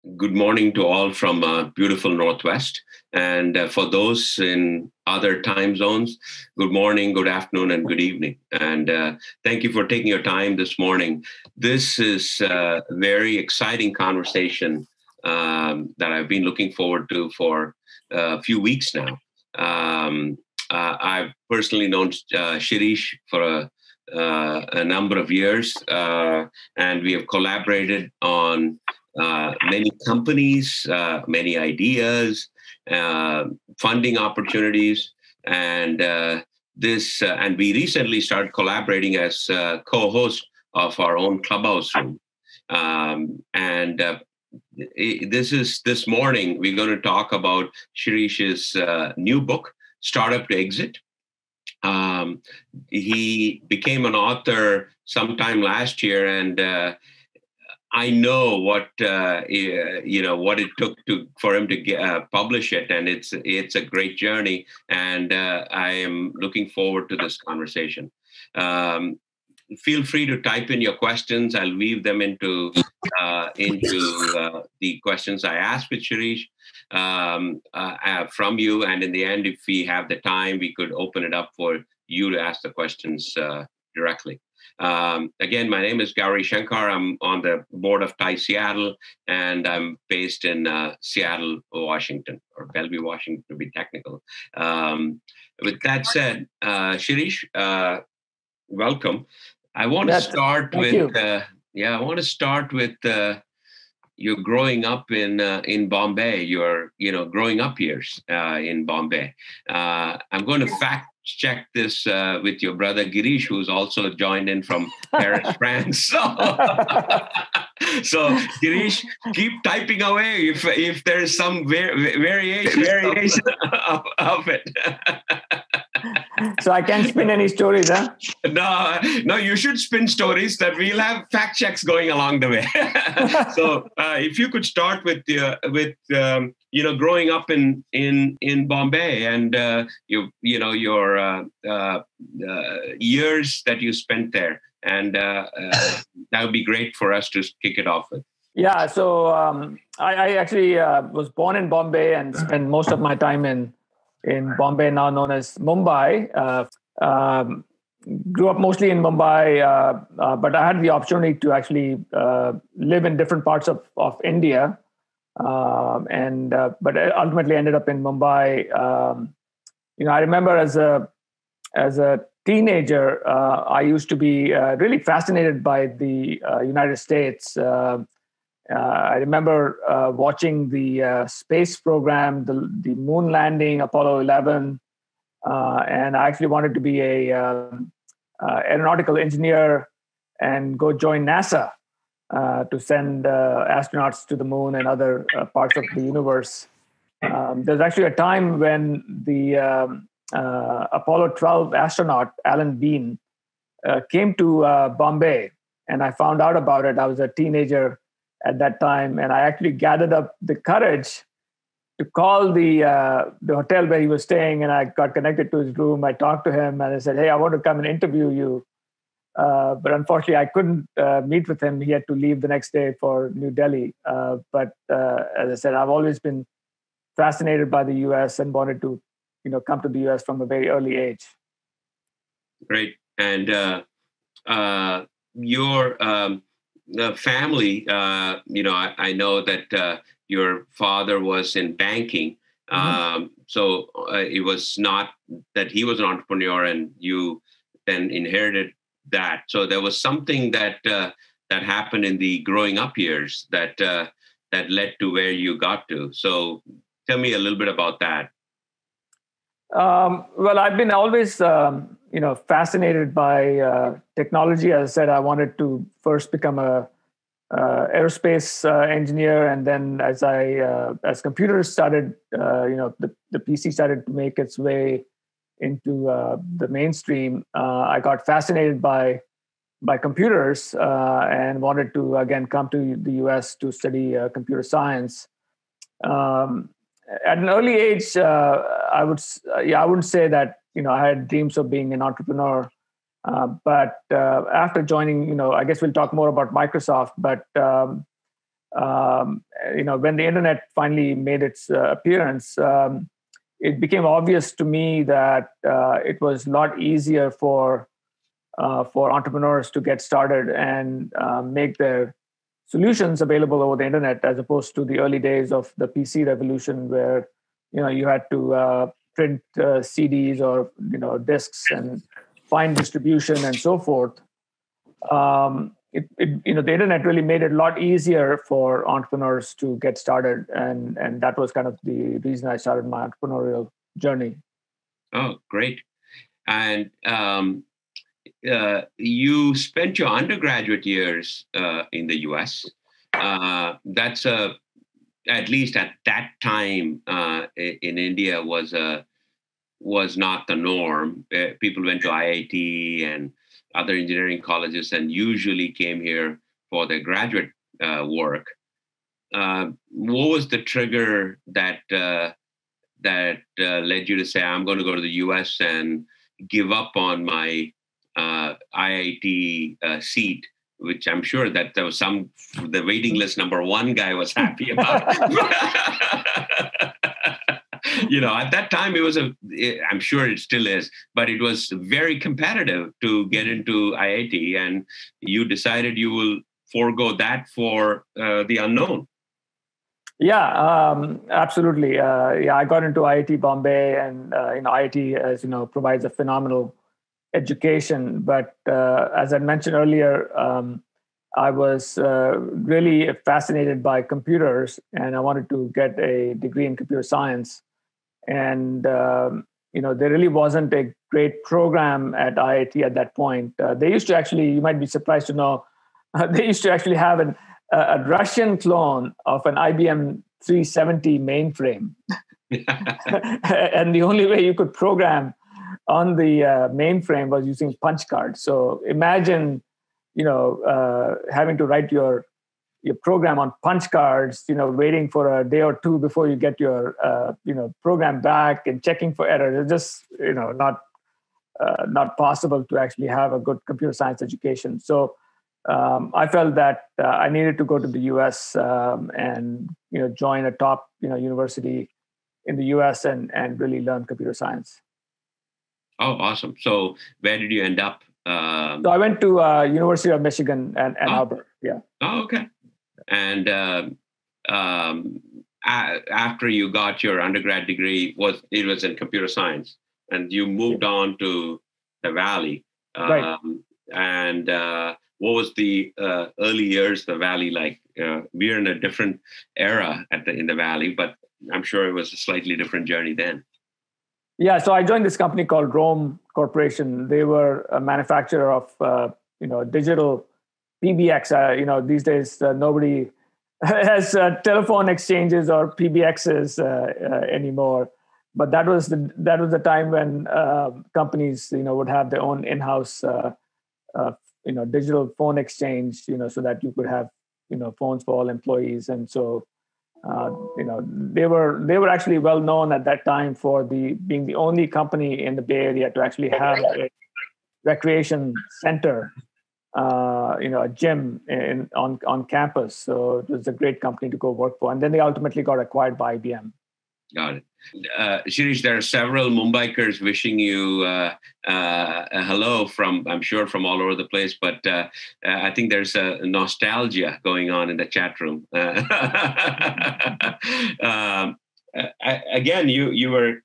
Good morning to all from beautiful Northwest. And for those in other time zones, good morning, good afternoon, and good evening. And thank you for taking your time this morning. This is a very exciting conversation that I've been looking forward to for a few weeks now. I've personally known Shirish for a number of years, and we have collaborated on many companies, many ideas, funding opportunities, and and we recently started collaborating as co-host of our own clubhouse room. And this morning we're going to talk about Shirish's new book, Startup to Exit. He became an author sometime last year, and I know what what it took for him to publish it, and it's a great journey, and I am looking forward to this conversation. Feel free to type in your questions. I'll weave them into the questions I asked with Shirish from you, and in the end, if we have the time, we could open it up for you to ask the questions directly. Again, my name is Gauri Shankar. I'm on the board of TIE Seattle, and I'm based in Seattle, Washington, or Bellevue, Washington, to be technical. With that said, Shirish, welcome. I want to start with I want to start with your growing up in Bombay. Your growing up years in Bombay. I'm going to fact check this with your brother Girish, who's also joined in from Paris, France. So Girish, keep typing away if there is some variation of it. So I can't spin any stories, huh? No, you should spin stories that we'll have fact checks going along the way. So if you could start with growing up in Bombay and your years that you spent there, and that would be great for us to kick it off with. Yeah, so I actually was born in Bombay and spent most of my time in Bombay, now known as Mumbai. Grew up mostly in Mumbai, but I had the opportunity to actually live in different parts of India, but I ultimately ended up in Mumbai. I remember as a teenager, I used to be really fascinated by the United States. I remember watching the space program, the moon landing, Apollo 11, and I actually wanted to be a aeronautical engineer and go join NASA to send astronauts to the moon and other parts of the universe. There's actually a time when the Apollo 12 astronaut, Alan Bean, came to Bombay, and I found out about it. I was a teenager at that time, and I actually gathered up the courage to call the hotel where he was staying, and I got connected to his room. I talked to him, and I said, "Hey, I want to come and interview you." But unfortunately, I couldn't meet with him. He had to leave the next day for New Delhi. But as I said, I've always been fascinated by the U.S. and wanted to, come to the U.S. from a very early age. Great, and your the family, I know that your father was in banking. So it was not that he was an entrepreneur and you then inherited that. So there was something that happened in the growing up years that led to where you got to. So tell me a little bit about that. Well, I've been always, fascinated by technology. As I said, I wanted to first become a aerospace engineer, and then as computers started, the PC started to make its way into the mainstream. I got fascinated by computers and wanted to again come to the U.S. to study computer science. At an early age, I wouldn't say that I had dreams of being an entrepreneur, but after joining, I guess we'll talk more about Microsoft. But when the internet finally made its appearance, it became obvious to me that it was a lot easier for entrepreneurs to get started and make their solutions available over the internet, as opposed to the early days of the PC revolution, where you had to print CDs or discs and find distribution and so forth. The internet really made it a lot easier for entrepreneurs to get started, and that was kind of the reason I started my entrepreneurial journey. Oh, great! And you spent your undergraduate years in the U.S. That's at least at that time in India was not the norm. People went to IIT and other engineering colleges and usually came here for their graduate work. What was the trigger that led you to say, I'm going to go to the US and give up on my IIT seat, which I'm sure that there was the waiting list number one guy was happy about. At that time, I'm sure it still is, but it was very competitive to get into IIT, and you decided you will forego that for the unknown. Yeah, absolutely. I got into IIT Bombay, and IIT, as provides a phenomenal education. But as I mentioned earlier, I was really fascinated by computers, and I wanted to get a degree in computer science. And there really wasn't a great program at IIT at that point. They used to actually, you might be surprised to know, they used to actually have a Russian clone of an IBM 370 mainframe. And the only way you could program on the mainframe was using punch cards. So imagine, having to write your program on punch cards, waiting for a day or two before you get your, program back and checking for errors. It's just, not possible to actually have a good computer science education. So I felt that I needed to go to the US and, join a top, university in the US and really learn computer science. Oh, awesome. So where did you end up? So I went to University of Michigan and Ann Arbor. Yeah. Oh, okay. And after you got your undergrad degree, it was in computer science, and you moved on to the Valley. Right. And what was the early years of the Valley like? We're in a different era in the Valley, but I'm sure it was a slightly different journey then. Yeah, so I joined this company called Rome Corporation. They were a manufacturer of digital PBX. These days nobody has telephone exchanges or PBXs anymore. But that was the time when companies would have their own in-house digital phone exchange, so that you could have phones for all employees. And so they were actually well known at that time for being the only company in the Bay Area to actually have a recreation center, a gym on campus. So it was a great company to go work for. And then they ultimately got acquired by IBM. Got it. Shirish, there are several Mumbaikars wishing you a hello I'm sure from all over the place, but I think there's a nostalgia going on in the chat room. Again, you were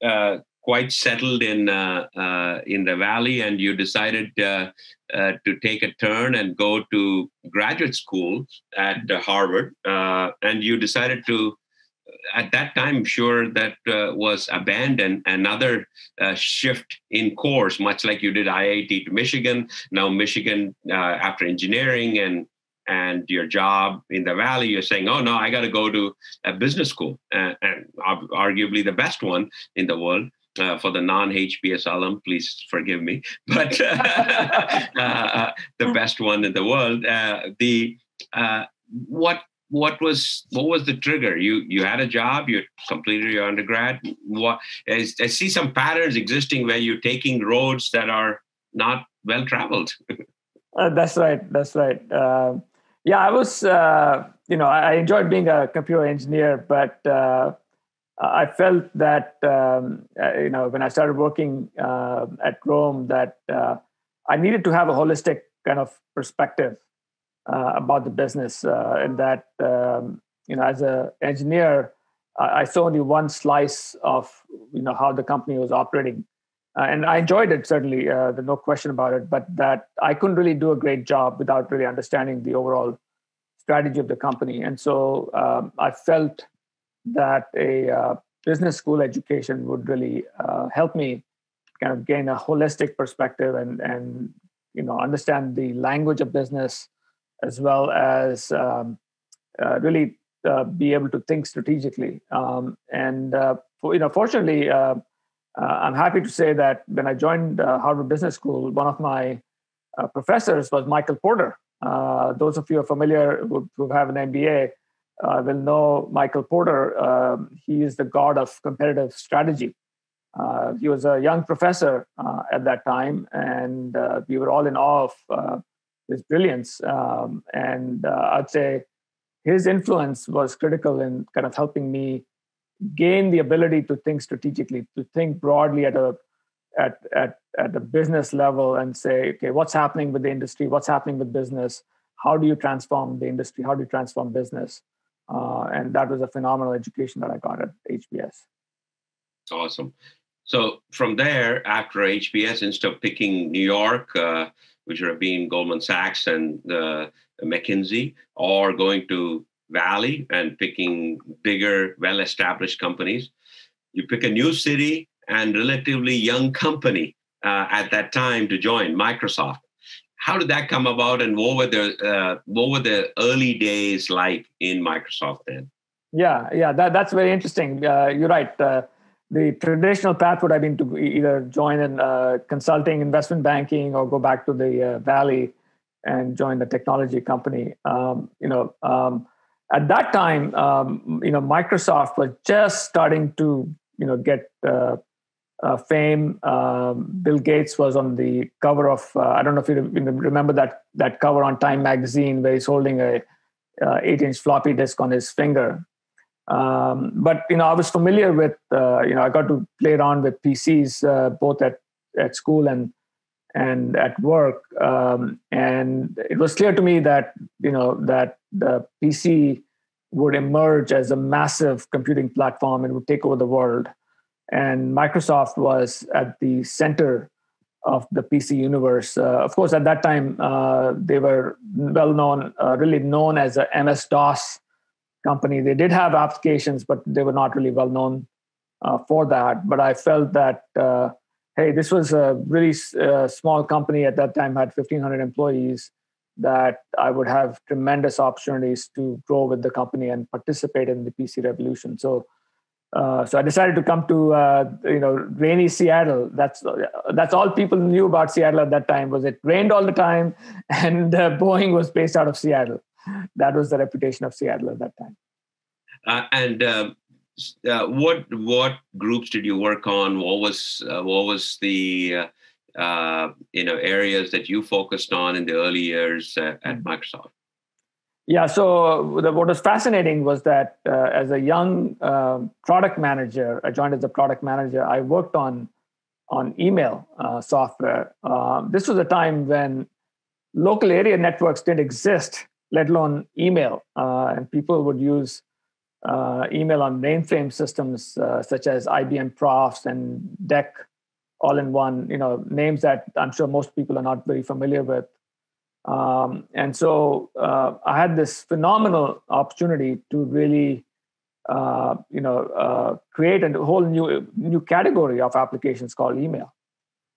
quite settled in the Valley, and you decided to take a turn and go to graduate school at Harvard, and you decided to. At that time, I'm sure that was abandoned another shift in course, much like you did IIT to Michigan. Now Michigan, after engineering and your job in the Valley, you're saying, oh, no, I got to go to a business school, and arguably the best one in the world. For the non-HBS alum, please forgive me, but the best one in the world. What was the trigger? You had a job, you completed your undergrad. I see some patterns existing where you're taking roads that are not well traveled. That's right. I was I enjoyed being a computer engineer, but I felt that when I started working at Rome, that I needed to have a holistic kind of perspective about the business, and that as an engineer, I saw only one slice of how the company was operating, and I enjoyed it certainly. There's no question about it, but that I couldn't really do a great job without really understanding the overall strategy of the company, and so I felt that a business school education would really help me kind of gain a holistic perspective and understand the language of business, as well as really be able to think strategically. Fortunately, I'm happy to say that when I joined Harvard Business School, one of my professors was Michael Porter. Those of you who are familiar who have an MBA will know Michael Porter. He is the god of competitive strategy. He was a young professor at that time, and we were all in awe of his brilliance. I'd say his influence was critical in kind of helping me gain the ability to think strategically, to think broadly at the business level and say, okay, what's happening with the industry? What's happening with business? How do you transform the industry? How do you transform business? And that was a phenomenal education that I got at HBS. Awesome. So from there, after HBS, instead of picking New York, which would have been Goldman Sachs and McKinsey, or going to Valley and picking bigger, well-established companies, you pick a new city and relatively young company at that time to join, Microsoft. How did that come about, and what were the early days like in Microsoft then? Yeah, that's very interesting. You're right. The traditional path would have been to either join in consulting, investment banking, or go back to the Valley and join the technology company. At that time, Microsoft was just starting to get fame. Bill Gates was on the cover of I don't know if you remember that cover on Time magazine where he's holding a 8-inch floppy disk on his finger. But I was familiar with I got to play around with PCs both at school and at work, and it was clear to me that that the PC would emerge as a massive computing platform and would take over the world. And Microsoft was at the center of the PC universe. Of course, at that time, they were well known, really known as a MS-DOS company. They did have applications, but they were not really well known for that. But I felt that, hey, this was a really small company at that time, had 1,500 employees, that I would have tremendous opportunities to grow with the company and participate in the PC revolution. So I decided to come to rainy Seattle. That's all people knew about Seattle at that time. Was it rained all the time, and Boeing was based out of Seattle. That was the reputation of Seattle at that time. What groups did you work on? What was the areas that you focused on in the early years at Microsoft? Yeah, so what was fascinating was that as a young product manager, I joined as a product manager. I worked on email software. This was a time when local area networks didn't exist, let alone email. And people would use email on mainframe systems such as IBM Profs and DEC all-in-one, names that I'm sure most people are not very familiar with. And so I had this phenomenal opportunity to really, create a whole new category of applications called email.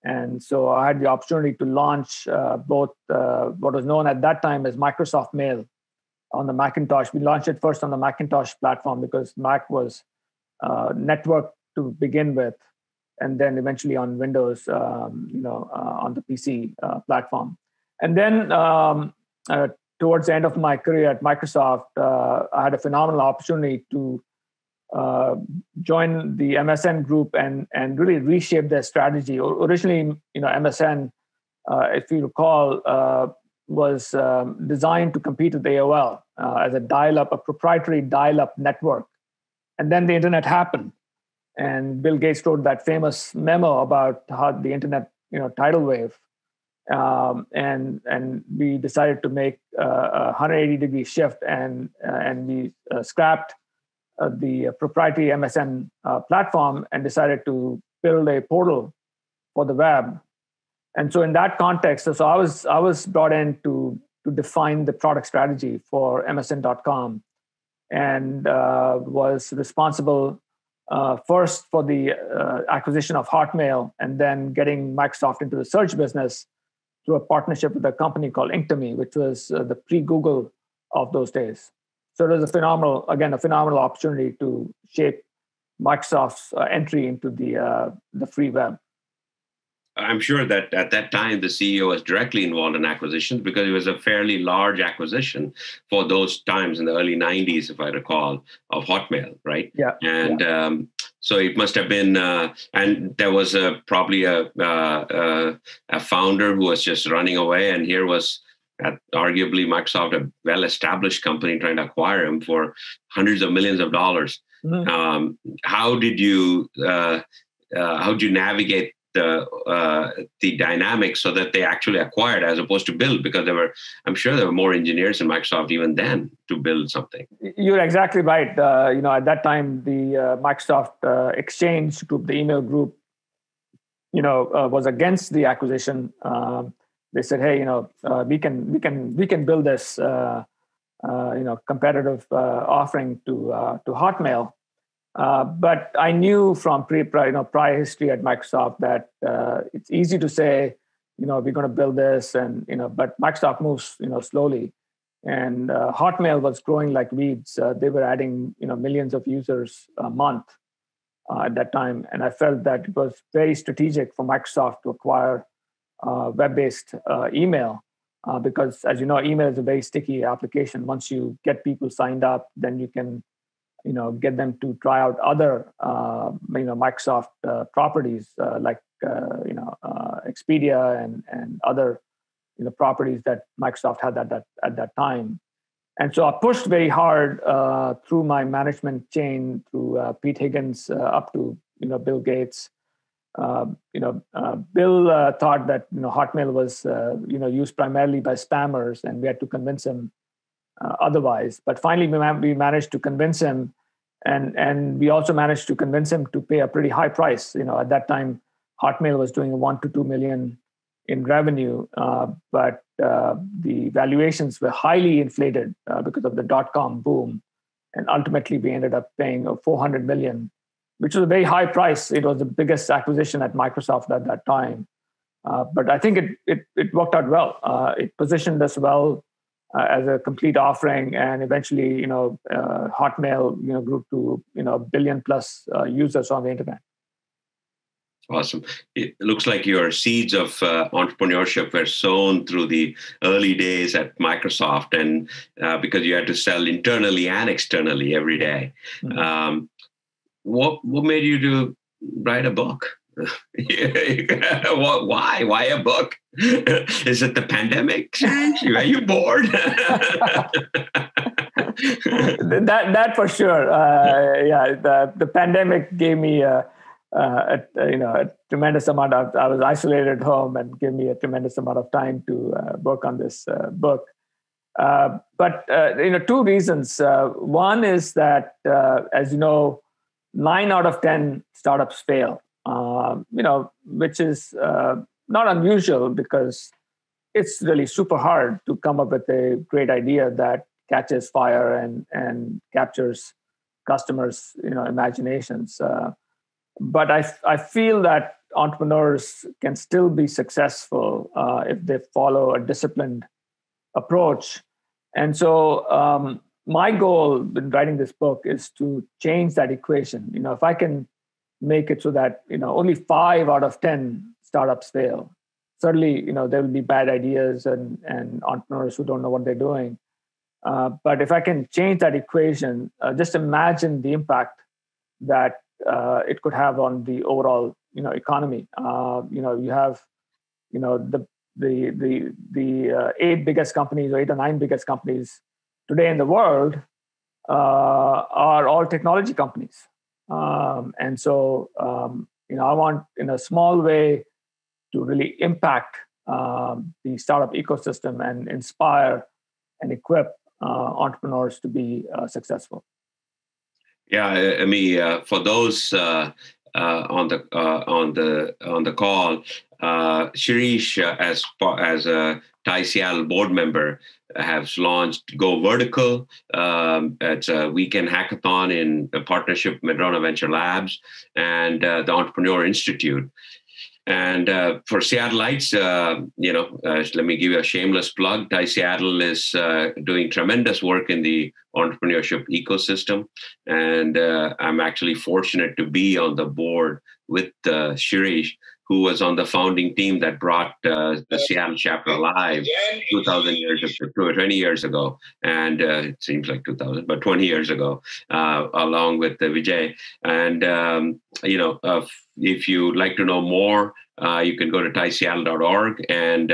And so I had the opportunity to launch both what was known at that time as Microsoft Mail on the Macintosh. We launched it first on the Macintosh platform because Mac was networked to begin with, and then eventually on Windows, on the PC platform. And then towards the end of my career at Microsoft, I had a phenomenal opportunity to join the MSN group and really reshape their strategy. Originally, MSN, if you recall, was designed to compete with AOL as a proprietary dial-up network. And then the internet happened. And Bill Gates wrote that famous memo about how the internet, tidal wave. And we decided to make a 180-degree shift, and we scrapped the proprietary MSN platform and decided to build a portal for the web. And so in that context, so I was brought in to define the product strategy for MSN.com, and was responsible first for the acquisition of Hotmail, and then getting Microsoft into the search business through a partnership with a company called Inktomi, which was the pre-Google of those days. So it was a phenomenal opportunity to shape Microsoft's entry into the free web. I'm sure that at that time, the CEO was directly involved in acquisitions, because it was a fairly large acquisition for those times in the early 90s, if I recall, of Hotmail, right? Yeah. And so it must have been, and there was probably a founder who was just running away, and here was arguably Microsoft, a well-established company, trying to acquire him for hundreds of millions of dollars. Mm-hmm. How did you navigate the dynamics so that they actually acquired as opposed to build? Because I'm sure there were more engineers in Microsoft even then to build something. You're exactly right. At that time, the Microsoft Exchange group, the email group, was against the acquisition. They said, "Hey, we can build this, competitive offering to Hotmail." But I knew from prior history at Microsoft that it's easy to say, we're going to build this, and but Microsoft moves, slowly. And Hotmail was growing like weeds. They were adding, millions of users a month at that time, and I felt that it was very strategic for Microsoft to acquire web-based email, because, as you know, email is a very sticky application. Once you get people signed up, then you can get them to try out other, Microsoft properties like, Expedia and other, properties that Microsoft had at that time. And so I pushed very hard through my management chain, through Pete Higgins up to, Bill Gates. Bill thought that, Hotmail was, used primarily by spammers, and we had to convince him otherwise. But finally, we managed to convince him, and we also managed to convince him to pay a pretty high price. At that time, Hotmail was doing 1 to 2 million in revenue, but the valuations were highly inflated because of the .com boom, and ultimately we ended up paying $400 million, which was a very high price. It was the biggest acquisition at Microsoft at that time, but I think it worked out well. It positioned us well as a complete offering, and eventually, Hotmail, grew to, 1 billion plus users on the internet. Awesome. It looks like your seeds of entrepreneurship were sown through the early days at Microsoft, and because you had to sell internally and externally every day. Mm-hmm. What made you to write a book? Why a book? Is it the pandemic? Are you bored? that for sure. The pandemic gave me a tremendous amount of. I was isolated at home, and gave me a tremendous amount of time to work on this book. But two reasons. One is that, as you know, 9 out of 10 startups fail. Which is not unusual, because it's really super hard to come up with a great idea that catches fire and captures customers' imaginations. But I feel that entrepreneurs can still be successful if they follow a disciplined approach. And so my goal in writing this book is to change that equation. If I can make it so that only 5 out of 10 startups fail. Certainly, there will be bad ideas and entrepreneurs who don't know what they're doing. But if I can change that equation, just imagine the impact that it could have on the overall economy. You have the the eight biggest companies or eight or nine biggest companies today in the world are all technology companies. And so, I want in a small way to really impact the startup ecosystem and inspire and equip entrepreneurs to be successful. Yeah, I mean, for those on the call, Shirish, as a TiE Seattle board member, has launched Go Vertical. It's a weekend hackathon in a partnership with Madrona Venture Labs and the Entrepreneur Institute. And for Seattleites, let me give you a shameless plug. TiE Seattle is doing tremendous work in the entrepreneurship ecosystem. And I'm actually fortunate to be on the board with Shirish, who was on the founding team that brought the Seattle chapter live 20 years ago. And it seems like 2000, but 20 years ago, along with Vijay. And, if you'd like to know more, you can go to tieseattle.org, and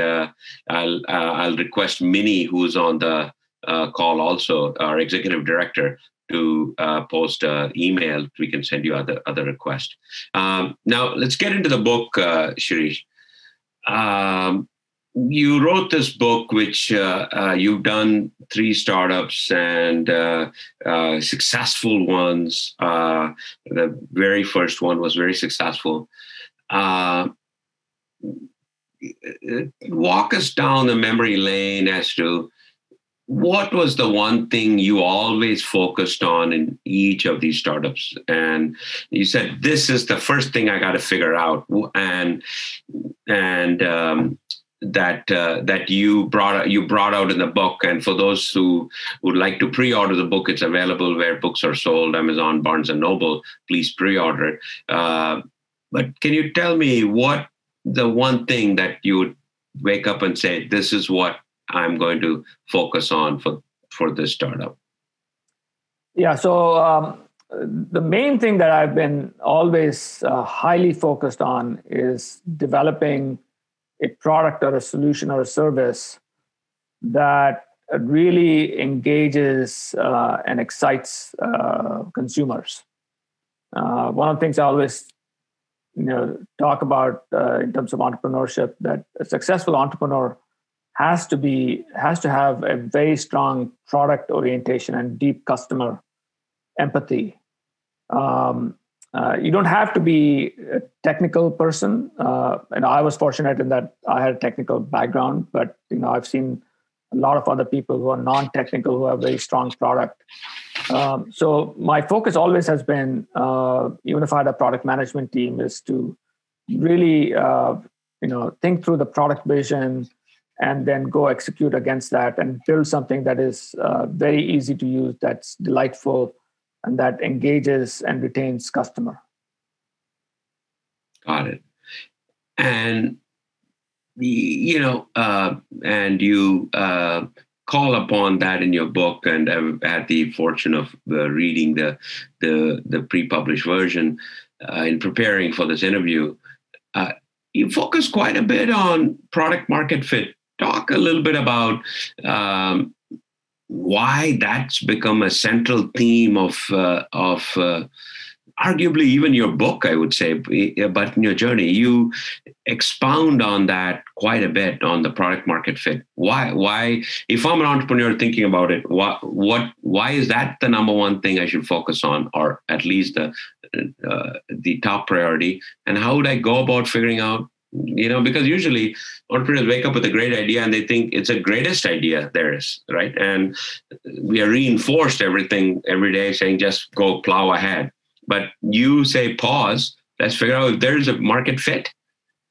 I'll request Minnie, who's on the call also, our executive director, to post an email. We can send you other requests. Now, let's get into the book, Shirish. You wrote this book, which you've done 3 startups and successful ones. The very first one was very successful. Walk us down the memory lane as to what was the one thing you always focused on in each of these startups? And you said, this is the first thing I got to figure out. And that you brought out in the book. And for those who would like to pre-order the book, it's available where books are sold, Amazon, Barnes and Noble. Please pre-order it. But can you tell me what the one thing that you would wake up and say, this is what I'm going to focus on for this startup? Yeah, so the main thing that I've been always highly focused on is developing a product or a solution or a service that really engages and excites consumers. One of the things I always talk about in terms of entrepreneurship, that a successful entrepreneur has to have a very strong product orientation and deep customer empathy. You don't have to be a technical person. And I was fortunate in that I had a technical background, but I've seen a lot of other people who are non-technical who have very strong product. So my focus always has been, even if I had a product management team, is to really think through the product vision and then go execute against that and build something that is very easy to use, that's delightful, and that engages and retains customer. Got it. And and you call upon that in your book, and I've had the fortune of reading the pre-published version in preparing for this interview. You focus quite a bit on product market fit. Talk a little bit about why that's become a central theme of arguably even your book, I would say, but in your journey, you expound on that quite a bit, on the product market fit. Why, if I'm an entrepreneur thinking about it, why is that the number one thing I should focus on, or at least the top priority? And how would I go about figuring out, because usually entrepreneurs wake up with a great idea and they think it's the greatest idea there is, right? And we are reinforced every day saying, just go plow ahead. But you say, pause, let's figure out if there's a market fit.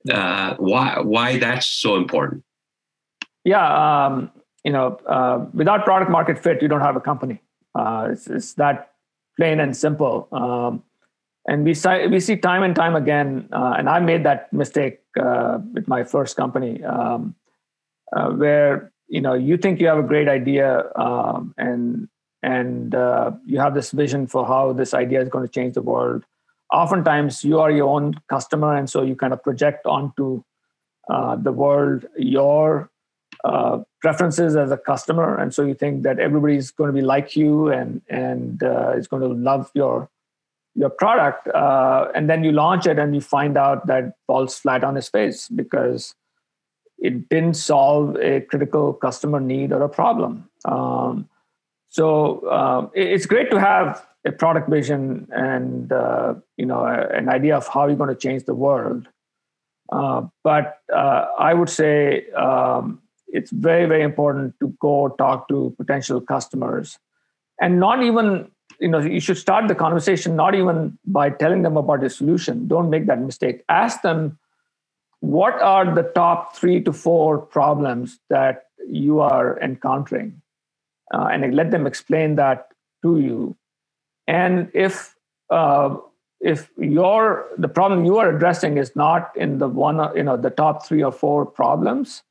Why that's so important? Yeah, without product market fit, you don't have a company. It's that plain and simple. And we see time and time again, and I made that mistake with my first company, where you think you have a great idea, and you have this vision for how this idea is going to change the world. Oftentimes, you are your own customer, and so you kind of project onto the world your preferences as a customer, and so you think that everybody's going to be like you and is going to love your product, and then you launch it and you find out that it falls flat on its face because it didn't solve a critical customer need or a problem. So it's great to have a product vision and an idea of how you're going to change the world. But I would say it's very, very important to go talk to potential customers, and not even, you should start the conversation not even by telling them about the solution. Don't make that mistake. Ask them, what are the top 3 to 4 problems that you are encountering? And let them explain that to you. And if the problem you are addressing is not in the top 3 or 4 problems,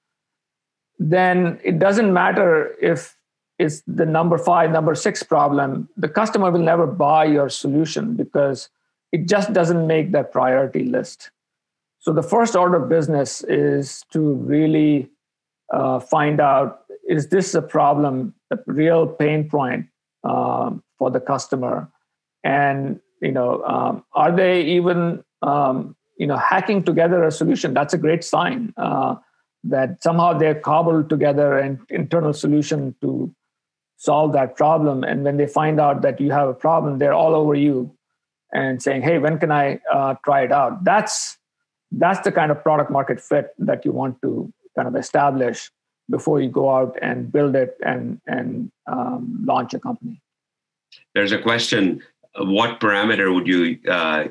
then it doesn't matter if it's the number 5, number 6 problem. The customer will never buy your solution because it just doesn't make that priority list. So the first order of business is to really find out, is this a problem, a real pain point for the customer? And are they even hacking together a solution? That's a great sign that somehow they've cobbled together an internal solution to solve that problem. And when they find out that you have a problem, they're all over you and saying, "Hey, when can I try it out?" That's the kind of product market fit that you want to kind of establish before you go out and build it and launch a company. There's a question: what parameter would you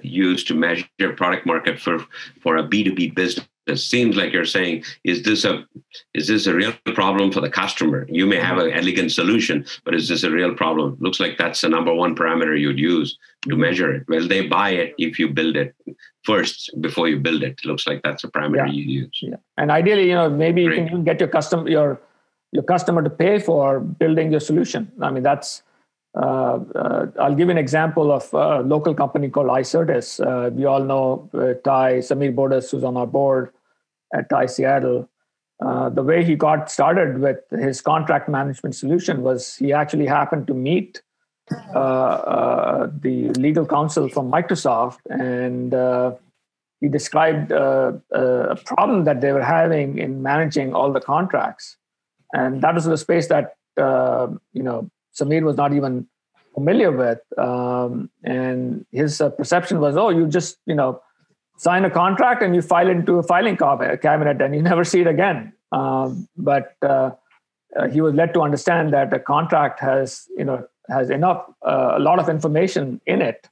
use to measure product market for a B2B business? It seems like you're saying, is this a real problem for the customer? You may have an elegant solution, but is this a real problem? Looks like that's the number one parameter you'd use to measure it. Will they buy it if you build it first before you build it? Looks like that's a parameter you use. Yeah. And ideally, maybe you can even get your customer to pay for building your solution. I mean, that's I'll give you an example of a local company called iCertis. We all know Samir Bodas, who's on our board at TIE Seattle. The way he got started with his contract management solution was he actually happened to meet the legal counsel from Microsoft, and he described a problem that they were having in managing all the contracts. And that was the space that Samir was not even familiar with, and his perception was, you just sign a contract and you file into a filing cabinet and you never see it again. But he was led to understand that a contract has enough a lot of information in it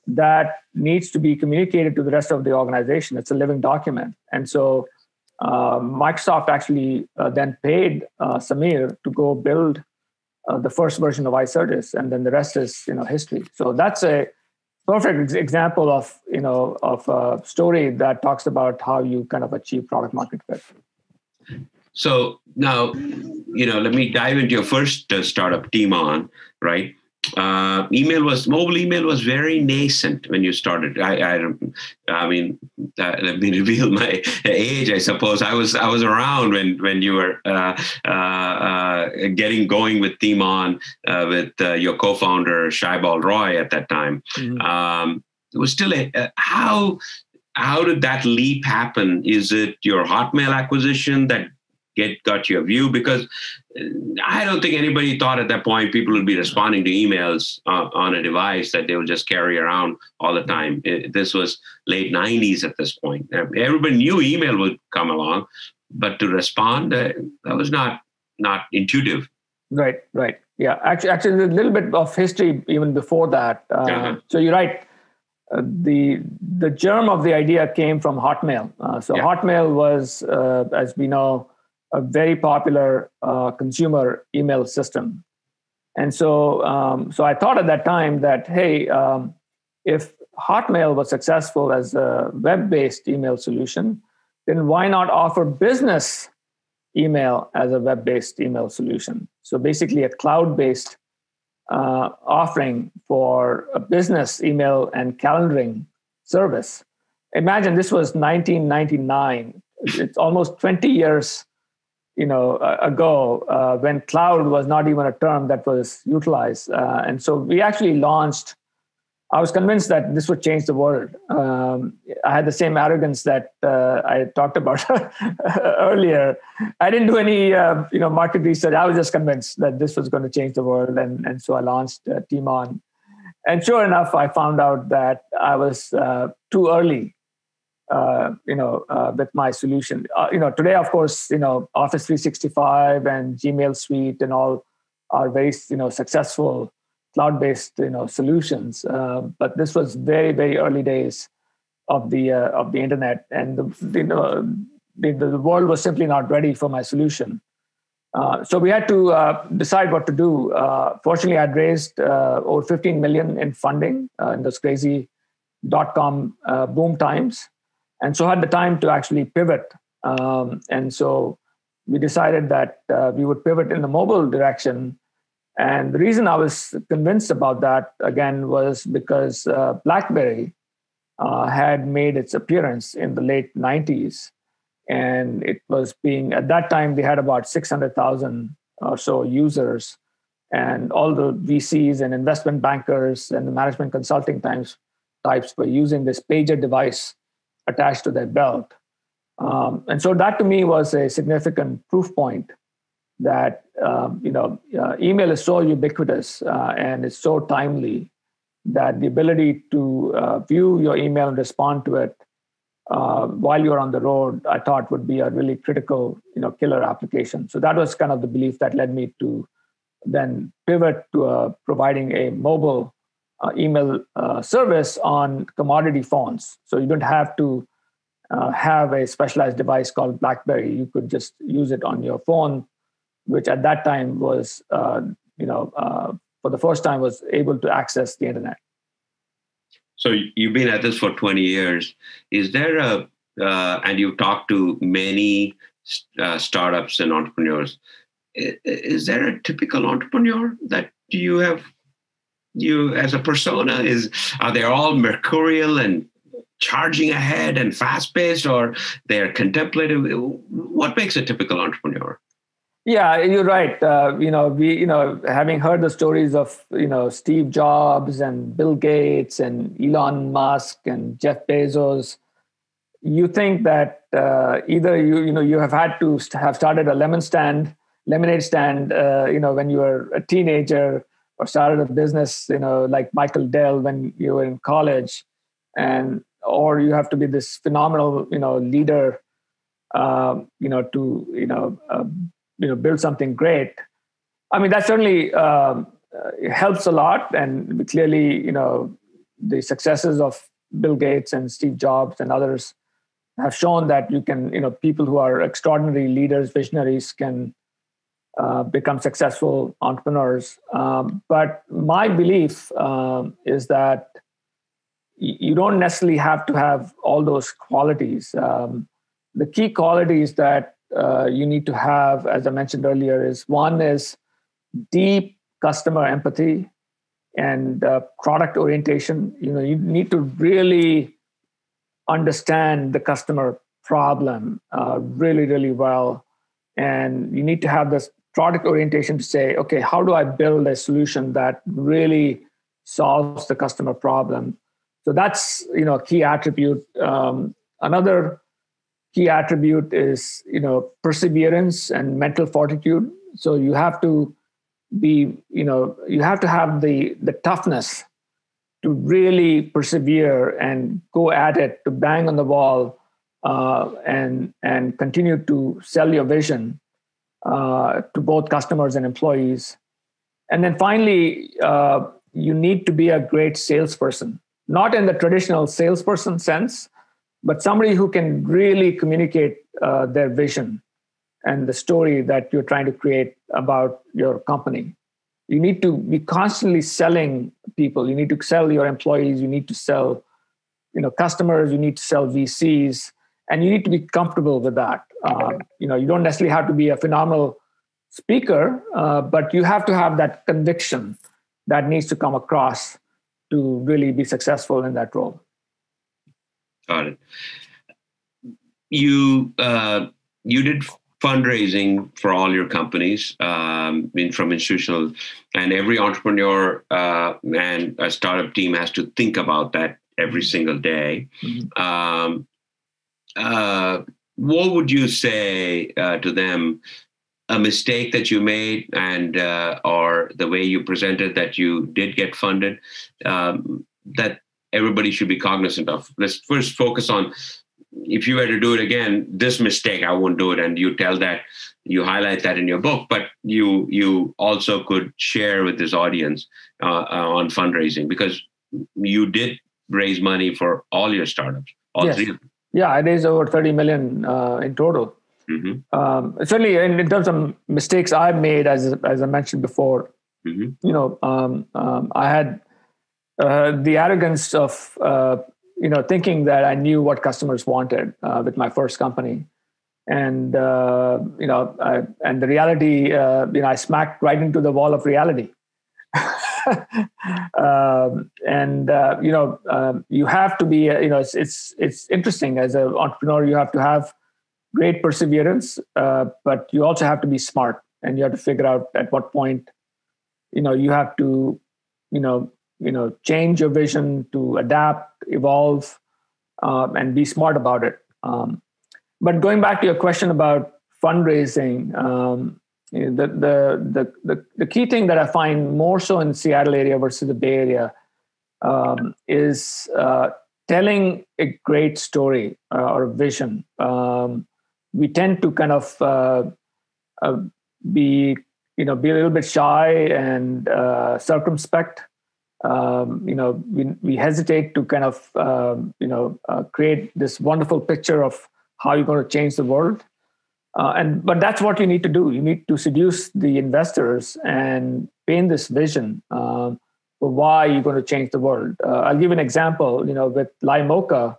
that needs to be communicated to the rest of the organization. It's a living document, and so Microsoft actually then paid Samir to go build the first version of iCertis, and then the rest is history. So that's a perfect example of a story that talks about how you kind of achieve product market fit. So now, let me dive into your first startup, Teamon, right? Mobile email was very nascent when you started. I mean, let me reveal my age. I suppose I was around when you were getting going with Teamon with your co-founder Shaibal Roy at that time. Mm-hmm. It was still how did that leap happen? Is it your Hotmail acquisition that got your view? Because I don't think anybody thought at that point people would be responding to emails on a device that they will just carry around all the time. This was late 90s at this point. Everybody knew email would come along, but to respond, that was not intuitive. Right. Yeah, actually, a little bit of history even before that. So you're right. The germ of the idea came from Hotmail. Hotmail was, as we know, a very popular consumer email system. And so I thought at that time that, hey, if Hotmail was successful as a web-based email solution, then why not offer business email as a web-based email solution? So basically a cloud-based offering for a business email and calendaring service. Imagine this was 1999. it's almost 20 years, ago, when cloud was not even a term that was utilized. And so we actually launched. I was convinced that this would change the world. I had the same arrogance that I talked about earlier. I didn't do any, market research. I was just convinced that this was going to change the world, and so I launched Team On. And sure enough, I found out that I was too early, with my solution. Today, of course, Office 365 and Gmail Suite and all are very, successful cloud-based, solutions. But this was very, very early days of the internet, and the world was simply not ready for my solution. So we had to decide what to do. Fortunately, I'd raised over 15 million in funding in those crazy .com boom times, and so had the time to actually pivot. And so we decided that we would pivot in the mobile direction. And the reason I was convinced about that, again, was because BlackBerry had made its appearance in the late 90s. And it was at that time, they had about 600,000 or so users. And all the VCs and investment bankers and the management consulting types were using this pager device attached to their belt. And so that to me was a significant proof point that email is so ubiquitous and it's so timely that the ability to view your email and respond to it while you're on the road, I thought would be a really critical, killer application. So that was kind of the belief that led me to then pivot to providing a mobile email service on commodity phones. So you don't have to have a specialized device called BlackBerry. You could just use it on your phone, which at that time was, for the first time, was able to access the internet. So you've been at this for 20 years. Is there and you've talked to many startups and entrepreneurs. Is there a typical entrepreneur that you as a persona? Are they all mercurial and charging ahead and fast-paced, or they're contemplative? What makes a typical entrepreneur? Yeah, you're right. Having heard the stories of, Steve Jobs and Bill Gates and Elon Musk and Jeff Bezos, you think that either you have had to have started a lemonade stand, when you were a teenager, or started a business, like Michael Dell when you were in college, or you have to be this phenomenal, leader, to build something great. I mean, that certainly helps a lot. And clearly, the successes of Bill Gates and Steve Jobs and others have shown that you can, people who are extraordinary leaders, visionaries can become successful entrepreneurs. But my belief is that you don't necessarily have to have all those qualities. The key qualities that you need to have, as I mentioned earlier, one is deep customer empathy and product orientation. You need to really understand the customer problem really, really well. And you need to have this product orientation to say, okay, how do I build a solution that really solves the customer problem? So that's, a key attribute. Another key attribute is, perseverance and mental fortitude. So you have to be, you have to have the toughness to really persevere and go at it, to bang on the wall, and continue to sell your vision to both customers and employees. And then finally, you need to be a great salesperson, not in the traditional salesperson sense, but somebody who can really communicate their vision and the story that you're trying to create about your company. You need to be constantly selling people. You need to sell your employees. You need to sell, customers. You need to sell VCs, and you need to be comfortable with that. You don't necessarily have to be a phenomenal speaker, but you have to have that conviction that needs to come across to really be successful in that role. Got it. you did fundraising for all your companies from institutional, and every entrepreneur and a startup team has to think about that every single day. What would you say to them? A mistake that you made, and or the way you presented that you did get funded, that everybody should be cognizant of. Let's first focus on, if you were to do it again, this mistake, I won't do it. And you highlight that in your book, but you also could share with this audience on fundraising, because you did raise money for all your startups, all yes. three of them. Yeah, I raised over 30 million in total. Certainly, in terms of mistakes I've made, as I mentioned before, I had the arrogance of thinking that I knew what customers wanted with my first company, and and the reality, I smacked right into the wall of reality. You have to be, it's interesting as an entrepreneur. You have to have great perseverance, but you also have to be smart, and you have to figure out at what point, you have to, change your vision, to adapt, evolve, and be smart about it. But going back to your question about fundraising, the key thing that I find more so in the Seattle area versus the Bay Area is telling a great story or a vision. We tend to kind of be a little bit shy and circumspect. We hesitate to kind of create this wonderful picture of how you're going to change the world. But that's what you need to do. You need to seduce the investors and paint this vision for why you're going to change the world. I'll give an example. With Limoca,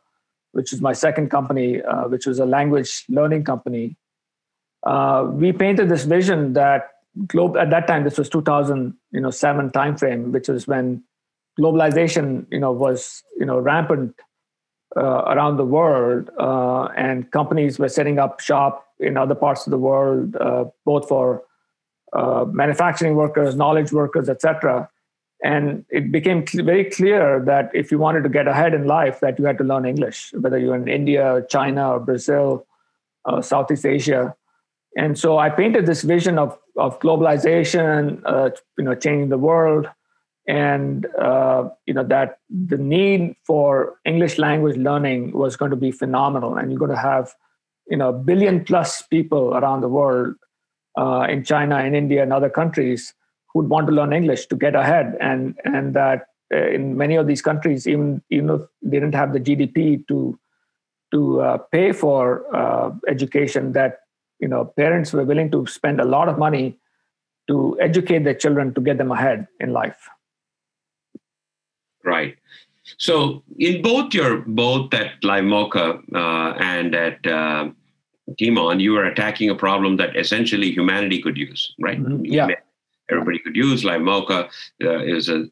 which is my second company, which was a language learning company. We painted this vision that at that time, this was 2007 timeframe, which was when globalization, was rampant around the world, and companies were setting up shop in other parts of the world, both for manufacturing workers, knowledge workers, etc. And it became very clear that if you wanted to get ahead in life, that you had to learn English, whether you're in India, China, or Brazil, Southeast Asia. And so I painted this vision of globalization, changing the world, and that the need for English language learning was going to be phenomenal, and you're going to have billion plus people around the world, in China and India and other countries, who'd want to learn English to get ahead, and that in many of these countries, even if they didn't have the GDP to pay for education, that parents were willing to spend a lot of money to educate their children to get them ahead in life. Right. So in both at Limoca and at Timon, you were attacking a problem that essentially humanity could use, right? Yeah. Everybody could use. Limoca is a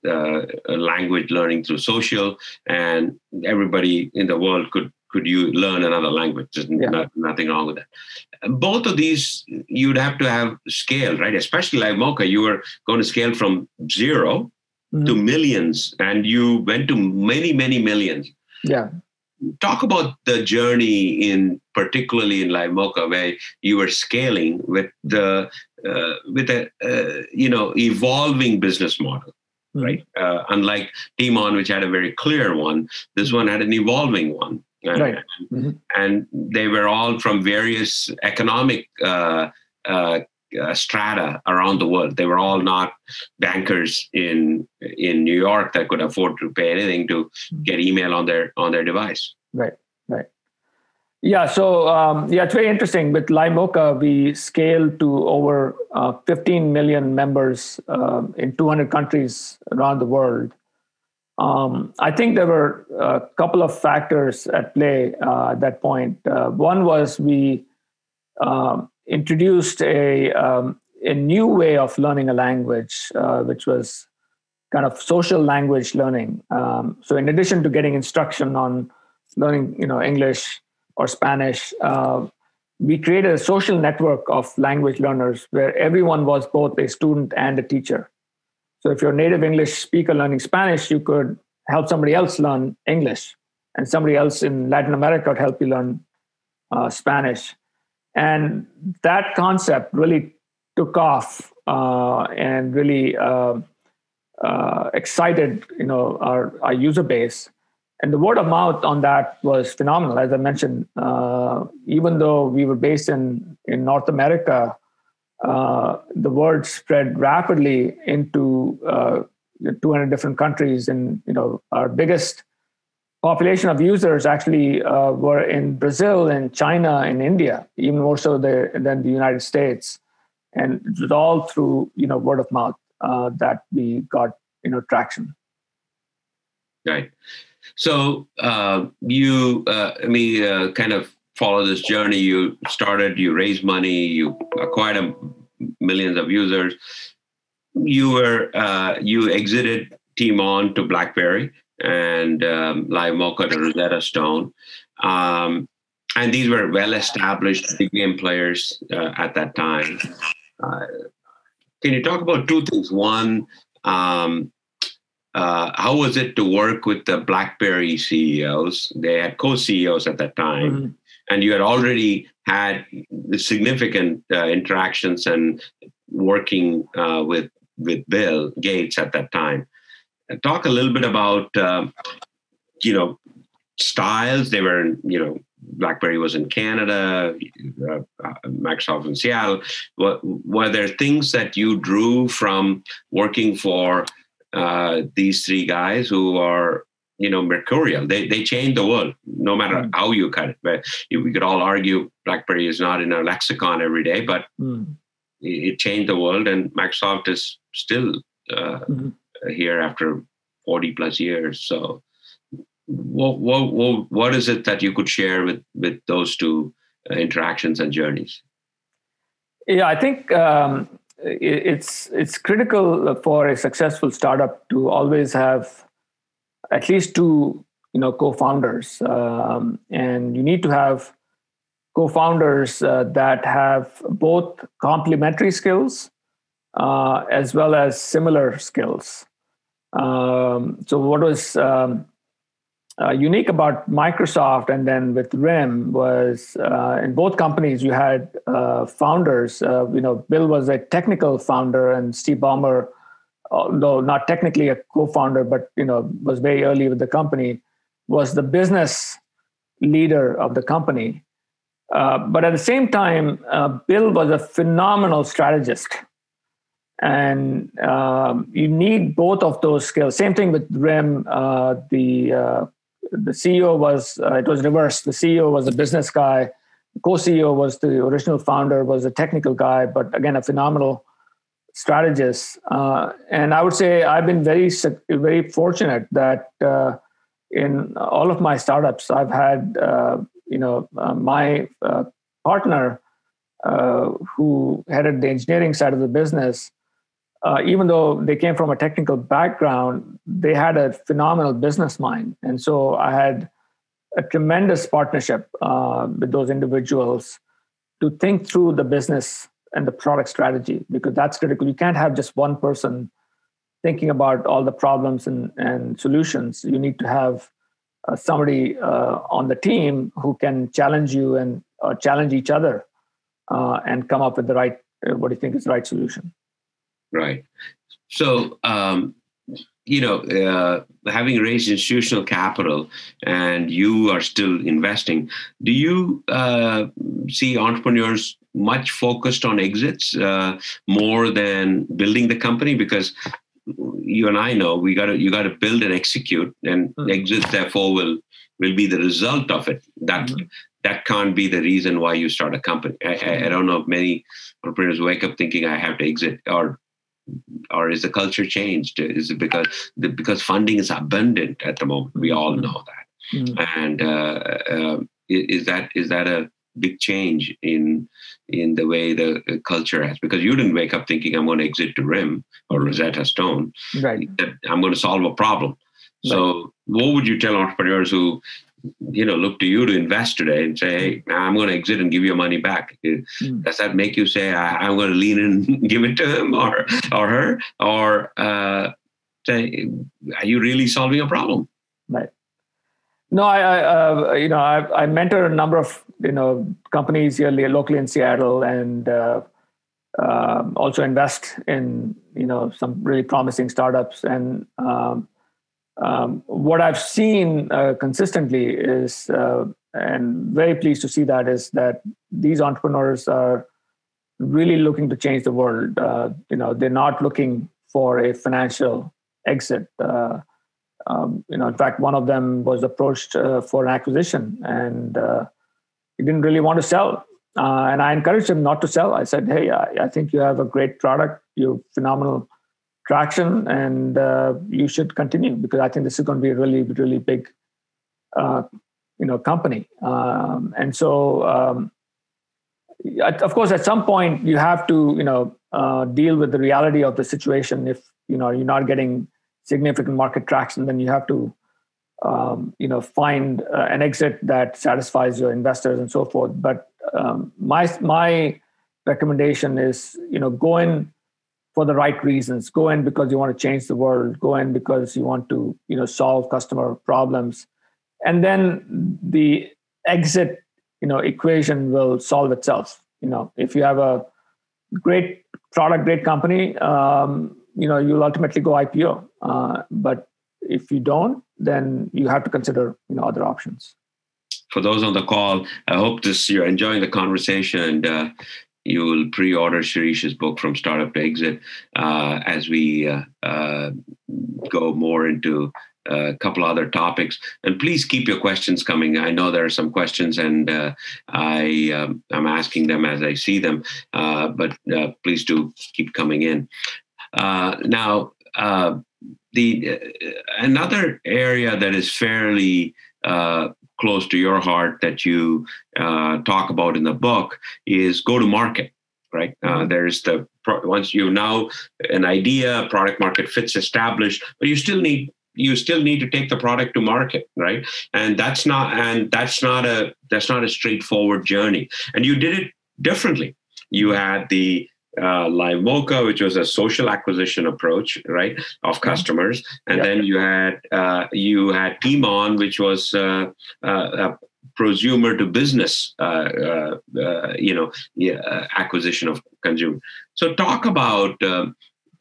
language learning through social, and everybody in the world could learn another language. There's nothing wrong with that. Both of these, you'd have to have scale, right? Especially Limoca, you were going to scale from zero to millions, and you went to many, many millions. Yeah. Talk about the journey particularly in Limoca, where you were scaling with a evolving business model, right? Unlike Timon, which had a very clear one, this one had an evolving one, right? And they were all from various economic strata around the world. They were all not bankers in New York that could afford to pay anything to get email on their device. Right. Yeah. So it's very interesting. With Limoca, we scaled to over 15 million members in 200 countries around the world. I think there were a couple of factors at play at that point. One was we introduced a new way of learning a language, which was kind of social language learning. So in addition to getting instruction on learning, English, or Spanish, we created a social network of language learners where everyone was both a student and a teacher. So if you're a native English speaker learning Spanish, you could help somebody else learn English, and somebody else in Latin America would help you learn Spanish. And that concept really took off and really excited, our user base. And the word of mouth on that was phenomenal. As I mentioned, even though we were based in North America, the word spread rapidly into 200 different countries. And our biggest population of users actually were in Brazil and China and India, even more so than the United States. And it was all through word of mouth that we got traction. Right. So you kind of follow this journey. You raised money, you acquired millions of users. You exited Team On to BlackBerry and Live Mocha to Rosetta Stone. And these were well-established big game players at that time. Can you talk about two things? One, how was it to work with the BlackBerry CEOs? They had co-CEOs at that time, mm-hmm. and you had already had significant interactions and working with Bill Gates at that time. Talk a little bit about styles. They were BlackBerry was in Canada, Microsoft in Seattle. Were there things that you drew from working for these three guys who are, mercurial? They changed the world, no matter how you cut it. But we could all argue BlackBerry is not in our lexicon every day, but it changed the world, and Microsoft is still here after 40 plus years. So what is it that you could share with those two interactions and journeys? Yeah, I think it's critical for a successful startup to always have at least two co-founders, and you need to have co-founders that have both complementary skills as well as similar skills. So what was unique about Microsoft and then with RIM was in both companies you had founders. Bill was a technical founder, and Steve Ballmer, although not technically a co-founder, but was very early with the company, was the business leader of the company. But at the same time, Bill was a phenomenal strategist. And you need both of those skills. Same thing with RIM. The CEO was, it was reversed. The CEO was a business guy. The co-CEO was the original founder, was a technical guy, but again, a phenomenal strategist. And I would say I've been very, very fortunate that in all of my startups, I've had, my partner who headed the engineering side of the business, even though they came from a technical background, they had a phenomenal business mind. And so I had a tremendous partnership with those individuals to think through the business and the product strategy, because that's critical. You can't have just one person thinking about all the problems and solutions. You need to have somebody on the team who can challenge you and challenge each other and come up with the right, what do you think is the right solution. Right. So, having raised institutional capital and you are still investing, do you see entrepreneurs much focused on exits more than building the company? Because you and I know you got to build and execute, and exits therefore will be the result of it. That can't be the reason why you start a company. I don't know if many entrepreneurs wake up thinking I have to exit, or is the culture changed? Is it because funding is abundant at the moment? We all know that. And is that a big change in the way the culture has? Because you didn't wake up thinking I'm going to exit to RIM or Rosetta Stone. Right. I'm going to solve a problem. So what would you tell entrepreneurs who look to you to invest today and say, hey, I'm going to exit and give your money back. Does that make you say, I'm going to lean in and give it to him or her? Or say, are you really solving a problem? Right. No, I mentor a number of companies here locally in Seattle, and also invest in some really promising startups. And what I've seen consistently is, and very pleased to see that, is that these entrepreneurs are really looking to change the world. They're not looking for a financial exit. In fact, one of them was approached for an acquisition, and he didn't really want to sell. And I encouraged him not to sell. I said, hey, I think you have a great product, you have phenomenal traction, and you should continue, because I think this is going to be a really, really big, company. And so, of course, at some point you have to, deal with the reality of the situation. If you're not getting significant market traction, then you have to, find an exit that satisfies your investors and so forth. But my recommendation is, go in for the right reasons. Go in because you want to change the world. Go in because you want to, solve customer problems, and then the exit, equation will solve itself. If you have a great product, great company, you'll ultimately go IPO. But if you don't, then you have to consider, other options. For those on the call, I hope you're enjoying the conversation, and you will pre-order Shirish's book, From Startup to Exit, as we go more into a couple other topics. And please keep your questions coming. I know there are some questions, and I'm asking them as I see them, but please do keep coming in. Now, another area that is fairly close to your heart that you talk about in the book is go to market, right? There's once you now an idea, product market fit's established, but you still need to take the product to market, right? And that's not a straightforward journey. And you did it differently. You had the Live Mocha, which was a social acquisition approach, right, of customers, and then you had Team On, which was a prosumer to business, acquisition of consumer. So, talk about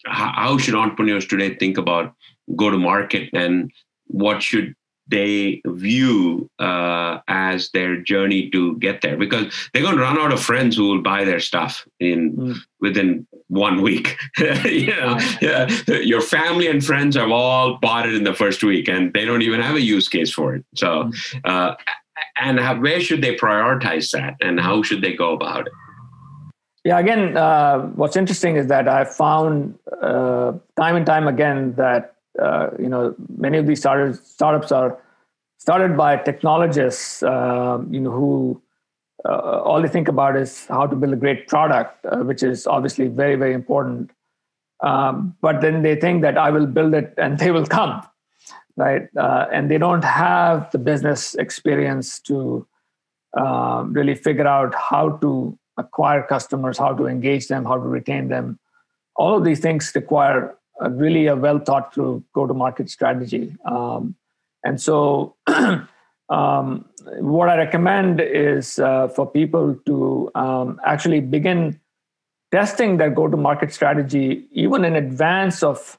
how should entrepreneurs today think about go to market, and what should they view as their journey to get there, because they're going to run out of friends who will buy their stuff within 1 week. Your family and friends have all bought it in the first week, and they don't even have a use case for it. So, where should they prioritize that, and how should they go about it? Yeah, again, what's interesting is that I've found time and time again that many of these startups are started by technologists, who all they think about is how to build a great product, which is obviously very, very important. But then they think that I will build it and they will come, right? And they don't have the business experience to really figure out how to acquire customers, how to engage them, how to retain them. All of these things require really a well thought through go-to-market strategy. And so what I recommend is for people to actually begin testing their go-to-market strategy even in advance of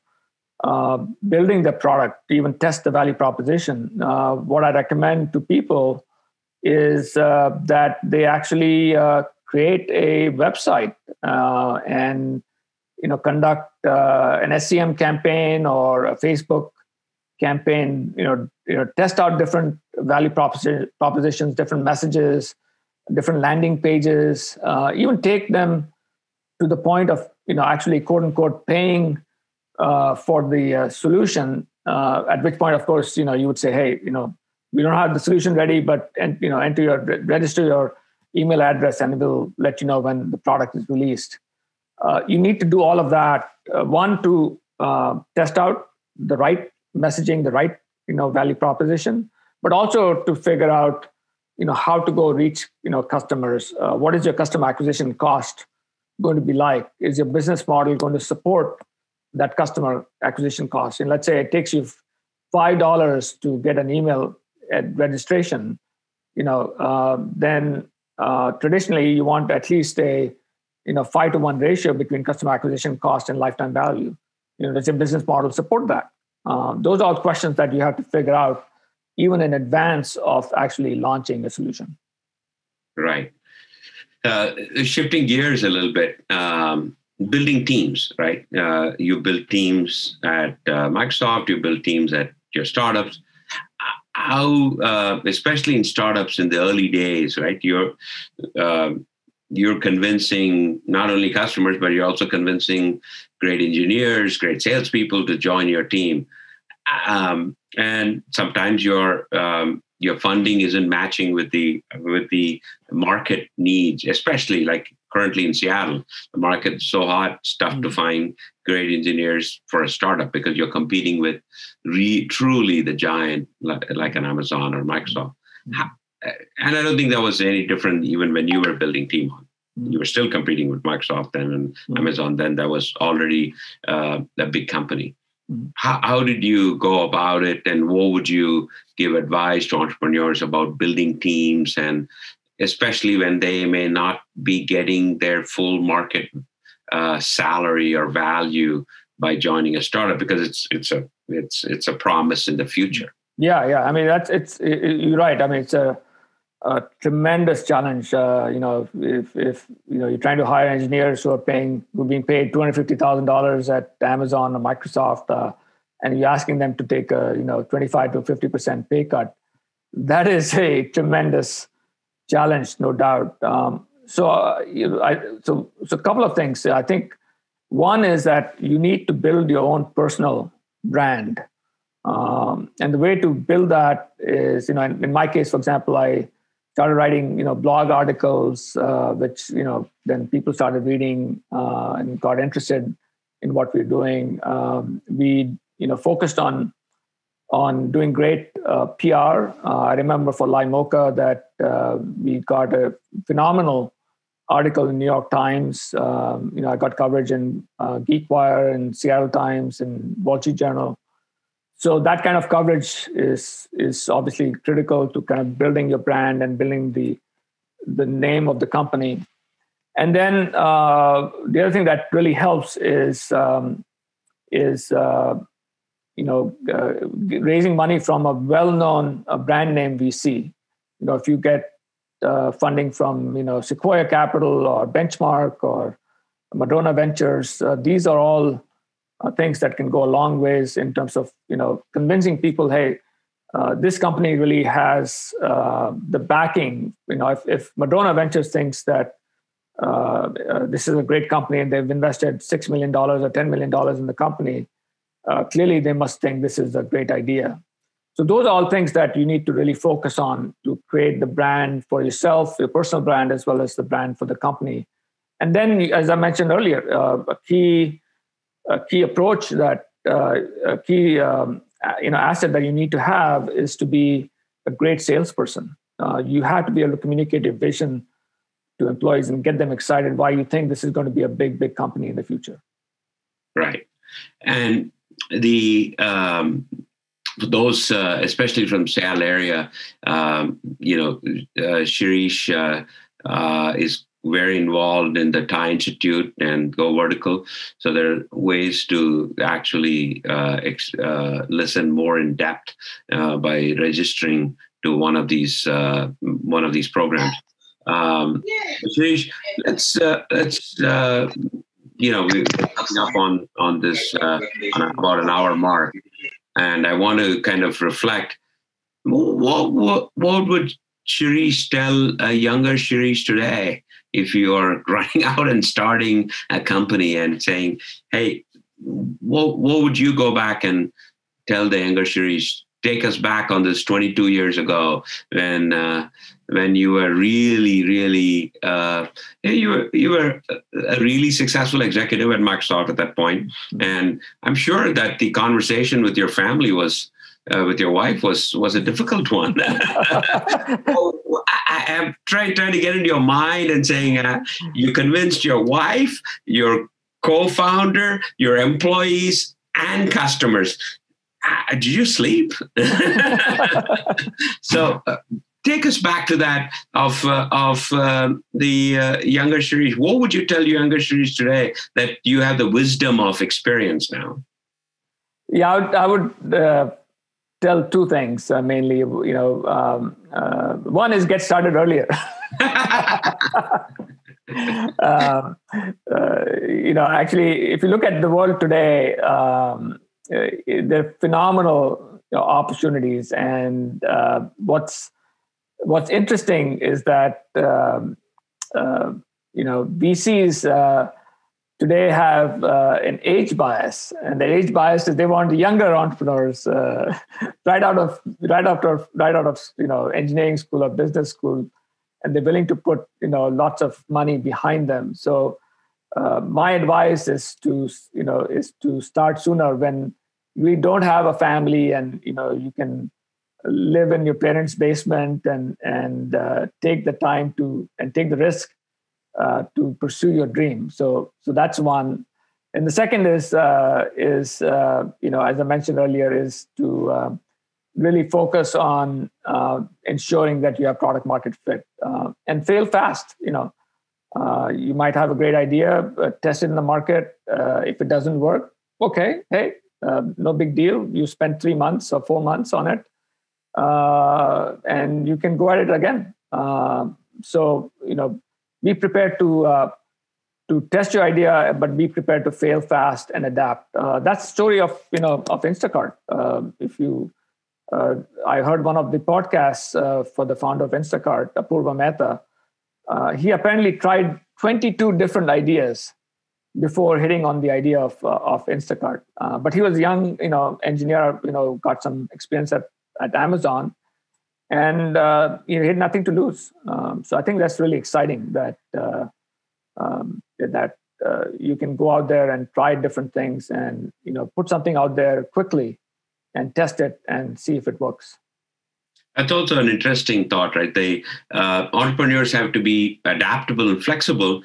building the product, to even test the value proposition. What I recommend to people is that they actually create a website and conduct an SCM campaign or a Facebook campaign. Test out different value propositions, different messages, different landing pages. Even take them to the point of actually quote unquote paying for the solution. At which point, of course, you would say, hey, we don't have the solution ready, but register your email address, and we'll let you know when the product is released. You need to do all of that. One, to test out the right messaging, the right value proposition, but also to figure out, how to go reach, customers. What is your customer acquisition cost going to be like? Is your business model going to support that customer acquisition cost? And let's say it takes you $5 to get an email at registration, then traditionally you want at least a 5-to-1 ratio between customer acquisition cost and lifetime value. Does your business model support that? Those are all questions that you have to figure out even in advance of actually launching a solution. Right. Shifting gears a little bit, building teams, right? You build teams at Microsoft, you build teams at your startups. How, especially in startups in the early days, right? You're convincing not only customers, but you're also convincing great engineers, great salespeople to join your team. And sometimes your funding isn't matching with the market needs, especially like currently in Seattle. The market's so hot, it's tough to find great engineers for a startup because you're competing with truly the giant like an Amazon or Microsoft. And I don't think that was any different even when you were building Teamon. You were still competing with Microsoft then and Amazon then. That was already a big company. How did you go about it, and what would you give advice to entrepreneurs about building teams, and especially when they may not be getting their full market salary or value by joining a startup, because it's a promise in the future? Yeah. I mean, you're right. I mean, it's a tremendous challenge. If you're trying to hire engineers who are being paid $250,000 at Amazon or Microsoft, and you're asking them to take a 25 to 50% pay cut, that is a tremendous challenge, no doubt. So a couple of things. I think one is that you need to build your own personal brand, and the way to build that is, in my case, for example, I started writing, blog articles, which, then people started reading and got interested in what we're doing. We, focused on doing great PR. I remember for Limoca that we got a phenomenal article in New York Times. I got coverage in GeekWire and Seattle Times and Wall Street Journal. So that kind of coverage is obviously critical to kind of building your brand and building the name of the company. And then the other thing that really helps is raising money from a well-known brand name VC. If you get funding from Sequoia Capital or Benchmark or Madrona Ventures, these are all things that can go a long ways in terms of convincing people, hey, this company really has the backing. If Madrona Ventures thinks that this is a great company and they've invested $6 million or $10 million in the company, clearly they must think this is a great idea. So those are all things that you need to really focus on to create the brand for yourself, your personal brand, as well as the brand for the company. And then, as I mentioned earlier, a key approach that a key asset that you need to have is to be a great salesperson. You have to be able to communicate your vision to employees and get them excited why you think this is going to be a big company in the future. Right. And for those, especially from Seattle area, Shirish is very involved in the Thai Institute and Go Vertical. So there are ways to actually listen more in depth by registering to one of these programs. Shirish, let's we're coming up on this on about an hour mark, and I want to kind of reflect. What would Shirish tell a younger Shirish today if you are running out and starting a company and saying, hey, what would you go back and tell the younger Shirish? Take us back on this 22 years ago when you were really you were a really successful executive at Microsoft at that point. And I'm sure that the conversation with your family was with your wife was a difficult one. I am trying to get into your mind and saying you convinced your wife, your co-founder, your employees, and customers. Did you sleep? So take us back to that of the younger Shirish. What would you tell younger Shirish today that you have the wisdom of experience now? Yeah, I would tell two things mainly. One is get started earlier. Actually, if you look at the world today, there are phenomenal opportunities, and what's interesting is that VCs today have an age bias, and the age bias is they want younger entrepreneurs right out of engineering school or business school, and they're willing to put lots of money behind them. So my advice is to start sooner, when we don't have a family and you can live in your parents' basement and take the time and take the risk to pursue your dream. So that's one. And the second is as I mentioned earlier, is to really focus on ensuring that you have product market fit and fail fast. You might have a great idea, test it in the market. If it doesn't work, okay, hey, no big deal. You spent 3 months or 4 months on it, and you can go at it again. So be prepared to test your idea, but be prepared to fail fast and adapt. That's the story of Instacart. I heard one of the podcasts for the founder of Instacart, Apurva Mehta. He apparently tried 22 different ideas before hitting on the idea of Instacart. But he was a young, engineer, got some experience at Amazon, and he had nothing to lose. So I think that's really exciting that you can go out there and try different things and put something out there quickly and test it and see if it works. That's also an interesting thought, right? Entrepreneurs have to be adaptable and flexible,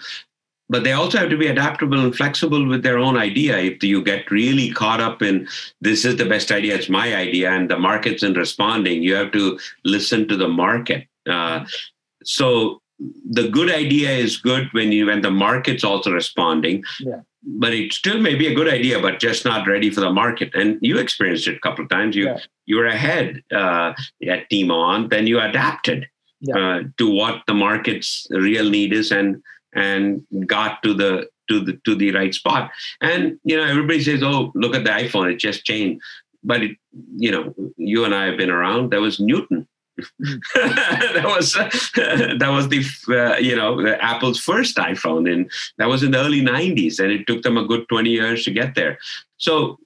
but they also have to be adaptable and flexible with their own idea. If you get really caught up in, this is the best idea, it's my idea, and the market's in responding, you have to listen to the market. So the good idea is good when the market's also responding. Yeah. But it still may be a good idea, but just not ready for the market. And you experienced it a couple of times. You were ahead at Team On, then you adapted to what the market's real need is, and got to the right spot. And everybody says, "Oh, look at the iPhone; it just changed." But you and I have been around. There was Newton. that was the Apple's first iPhone, and that was in the early 90s, and it took them a good 20 years to get there. So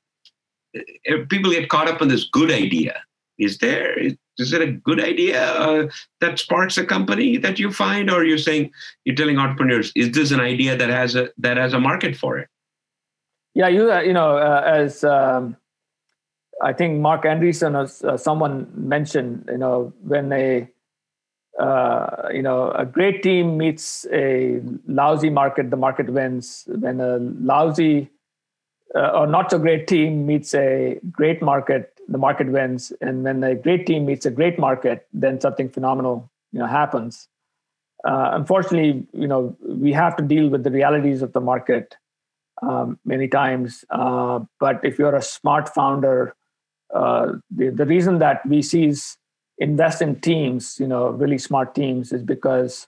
if people get caught up on this good idea, is it a good idea that sparks a company that you find, or you're telling entrepreneurs, is this an idea that has a market for it? Yeah, as I think Mark Andreessen or someone mentioned, when a great team meets a lousy market, the market wins. When a lousy or not so great team meets a great market, the market wins. And when a great team meets a great market, then something phenomenal happens. Unfortunately, we have to deal with the realities of the market many times. But if you're a smart founder, the reason that VCs invest in teams, really smart teams, is because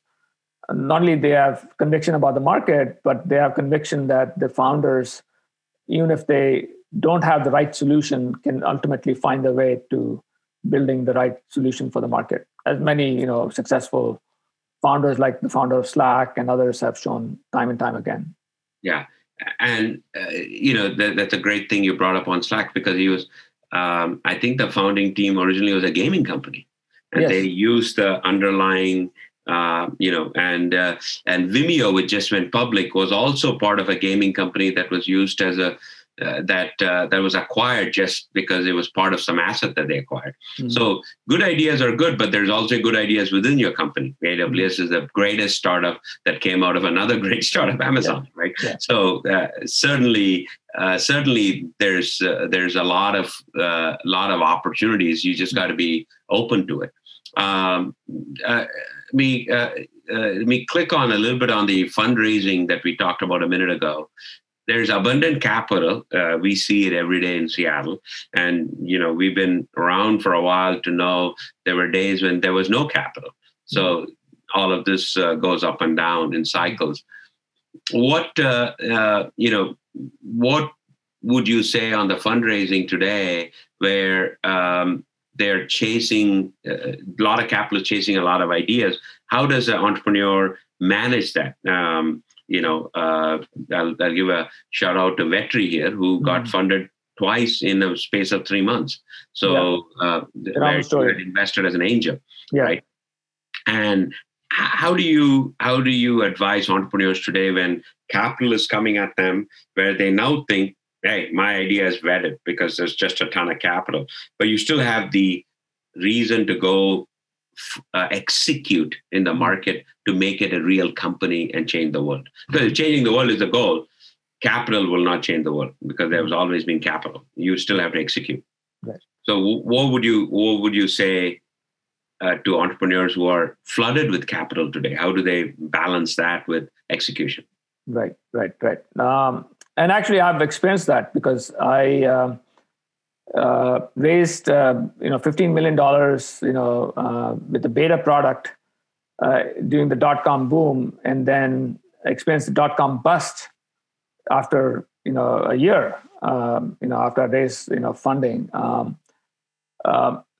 not only they have conviction about the market, but they have conviction that the founders, even if they don't have the right solution, can ultimately find their way to building the right solution for the market. As many, successful founders like the founder of Slack and others have shown time and time again. Yeah. And, that's a great thing you brought up on Slack, because he was, I think the founding team originally was a gaming company, and they used the underlying, and Vimeo, which just went public, was also part of a gaming company that was used as a that was acquired just because it was part of some asset that they acquired. So good ideas are good, but there's also good ideas within your company. AWS is the greatest startup that came out of another great startup, Amazon, right? Yeah. So certainly there's a lot of opportunities. You just got to be open to it. Let me click on a little bit on the fundraising that we talked about a minute ago. There's abundant capital. We see it every day in Seattle. And, we've been around for a while to know there were days when there was no capital. So all of this goes up and down in cycles. What would you say on the fundraising today where they're chasing a lot of capital, chasing a lot of ideas? How does an entrepreneur manage that? I'll give a shout out to Vetri here, who got funded twice in a space of 3 months. So Vetri invested as an angel, right? And how do you advise entrepreneurs today when capital is coming at them, where they now think, hey, my idea is vetted because there's just a ton of capital, but you still have the reason to go execute in the market to make it a real company and change the world. Because changing the world is the goal. Capital will not change the world because there has always been capital. You still have to execute. Right. So what would you say to entrepreneurs who are flooded with capital today? How do they balance that with execution? Right. And actually, I've experienced that because I raised $15 million with the beta product during the dot-com boom, and then experienced the dot-com bust after a year after I raised funding.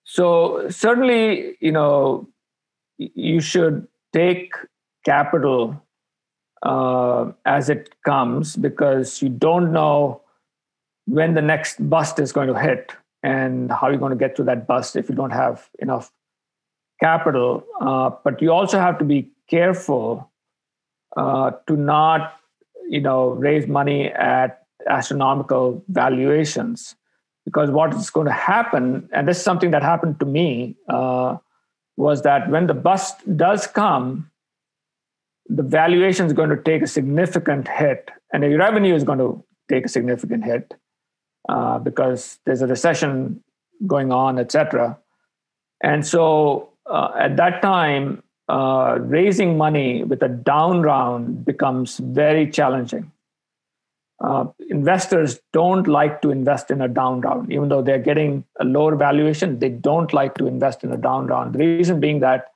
So certainly you should take capital as it comes, because you don't know when the next bust is going to hit and how you're going to get to that bust if you don't have enough capital. But you also have to be careful to not, raise money at astronomical valuations, because what is going to happen, and this is something that happened to me, was that when the bust does come, the valuation is going to take a significant hit, and the revenue is going to take a significant hit because there's a recession going on, etc. And so at that time, raising money with a down round becomes very challenging. Investors don't like to invest in a down round, even though they're getting a lower valuation. They don't like to invest in a down round. The reason being that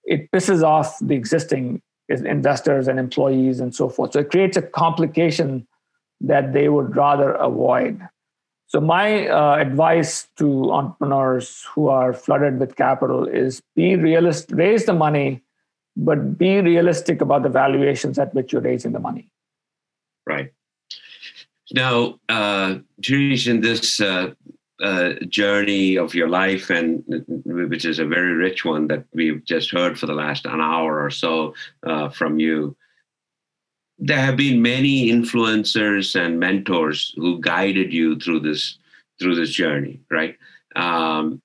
it pisses off the existing investors and employees and so forth. So it creates a complication that they would rather avoid. So my advice to entrepreneurs who are flooded with capital is be realistic, raise the money, but be realistic about the valuations at which you're raising the money. Right. Now, Shirish, in this journey of your life, and which is a very rich one that we've just heard for the last an hour or so from you, there have been many influencers and mentors who guided you through this journey, right? Talk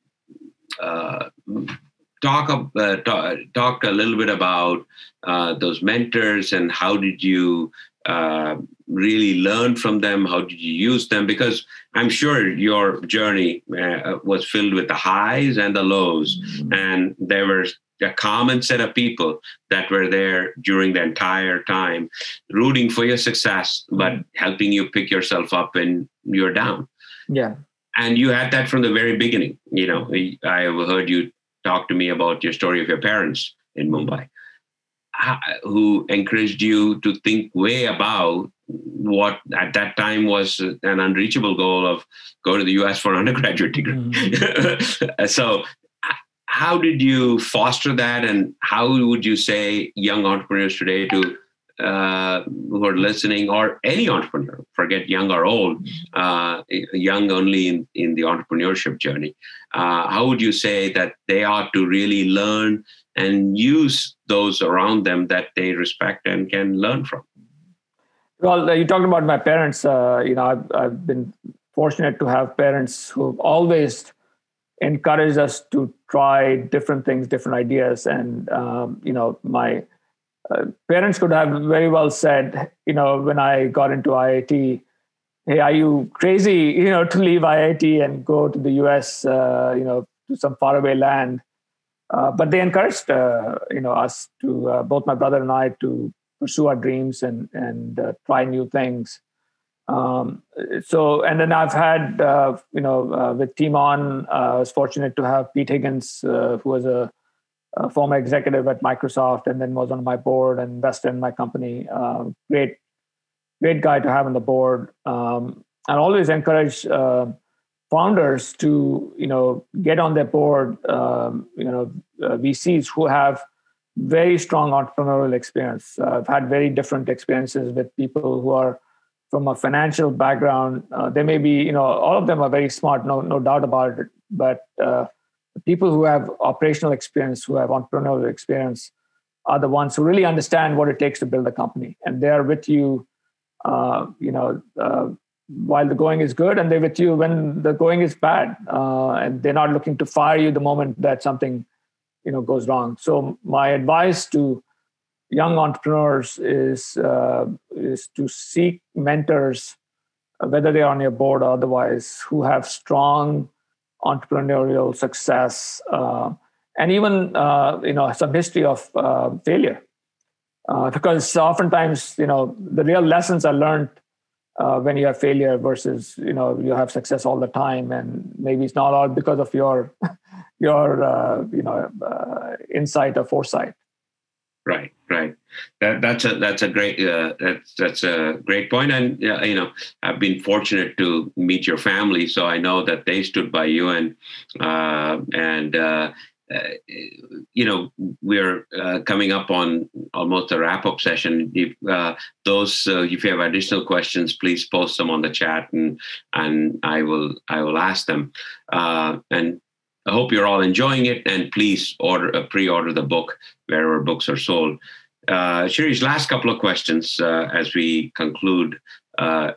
a little bit about those mentors, and how did you really learn from them? How did you use them? Because I'm sure your journey was filled with the highs and the lows, and there were a common set of people that were there during the entire time, rooting for your success, but helping you pick yourself up when you're down. Yeah. And you had that from the very beginning. I have heard you talk to me about your story of your parents in Mumbai, who encouraged you to think way about what at that time was an unreachable goal of go to the US for an undergraduate degree. So how did you foster that, and how would you say young entrepreneurs today who are listening, or any entrepreneur, forget young or old, young only in the entrepreneurship journey, how would you say that they ought to really learn and use those around them that they respect and can learn from? Well, you talked about my parents. I've been fortunate to have parents who've always encouraged us to try different things, different ideas. And, my parents could have very well said, when I got into IIT, hey, are you crazy, to leave IIT and go to the US, to some faraway land? But they encouraged, us to, both my brother and I, to pursue our dreams and try new things. And then I've had, with Team On, I was fortunate to have Pete Higgins, who was a former executive at Microsoft and then was on my board and invested in my company. Great guy to have on the board. And always encourage founders to, get on their board, VCs who have very strong entrepreneurial experience. I've had very different experiences with people who are from a financial background. They may be, all of them are very smart, no doubt about it. But people who have operational experience, who have entrepreneurial experience, are the ones who really understand what it takes to build a company. And they are with you, while the going is good, and they're with you when the going is bad. And they're not looking to fire you the moment that something, goes wrong. So my advice to young entrepreneurs is to seek mentors, whether they're on your board or otherwise, who have strong entrepreneurial success, and even some history of failure, because oftentimes the real lessons are learned when you have failure versus you have success all the time, and maybe it's not all because of your insight or foresight. Right. That's a great that's a great point. And I've been fortunate to meet your family, so I know that they stood by you, and we're coming up on almost a wrap-up session. If if you have additional questions, please post them on the chat, and I will ask them. And I hope you're all enjoying it, and please pre-order the book wherever books are sold. Shirish, last couple of questions as we conclude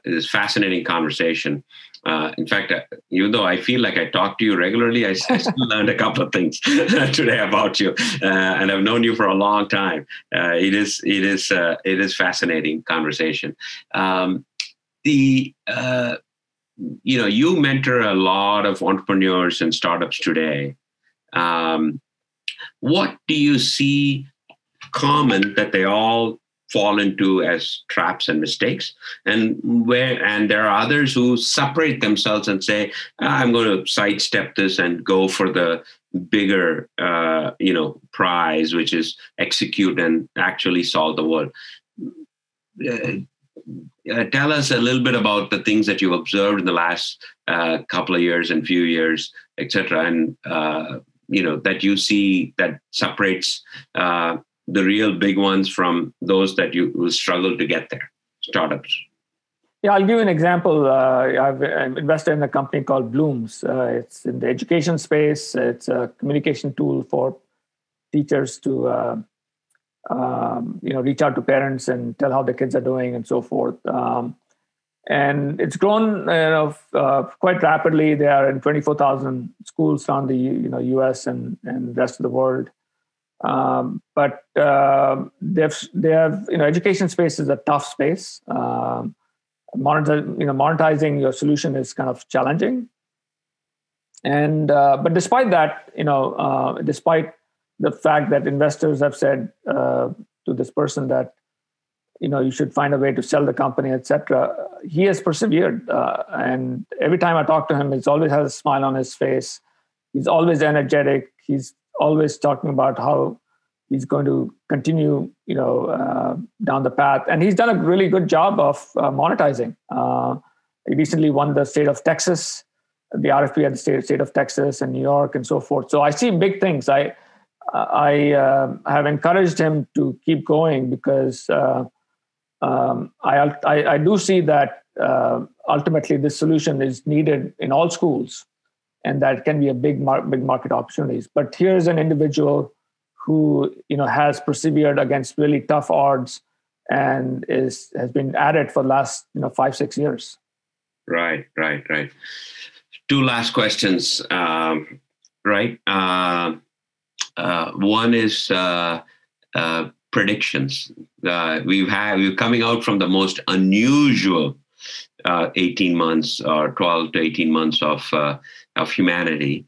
this fascinating conversation. In fact, even though I feel like I talk to you regularly, I still learned a couple of things today about you, and I've known you for a long time. It is fascinating conversation. You mentor a lot of entrepreneurs and startups today. What do you see common that they all fall into as traps and mistakes, and there are others who separate themselves and say, I'm going to sidestep this and go for the bigger prize, which is execute and actually solve the world. Tell us a little bit about the things that you've observed in the last couple of years and few years, et cetera, and that you see that separates the real big ones from those that you will struggle to get there, startups. Yeah, I'll give you an example. I've invested in a company called Blooms. It's in the education space. It's a communication tool for teachers to reach out to parents and tell how the kids are doing and so forth. And it's grown quite rapidly. They are in 24,000 schools around the U.S. and the rest of the world. But they have education space is a tough space. Monetizing your solution is kind of challenging. And but despite that, despite the fact that investors have said to this person that you should find a way to sell the company, etc., he has persevered. And every time I talk to him, he always has a smile on his face. He's always energetic. He's always talking about how he's going to continue, down the path. And he's done a really good job of monetizing. He recently won the state of Texas, the RFP at the state of Texas and New York and so forth. So I see big things. I have encouraged him to keep going because I do see that ultimately this solution is needed in all schools, and that can be a big market opportunities. But here's an individual who has persevered against really tough odds and has been at it for the last 5-6 years. Right. Two last questions. Right. One is predictions. We're coming out from the most unusual 18 months or 12 to 18 months of humanity.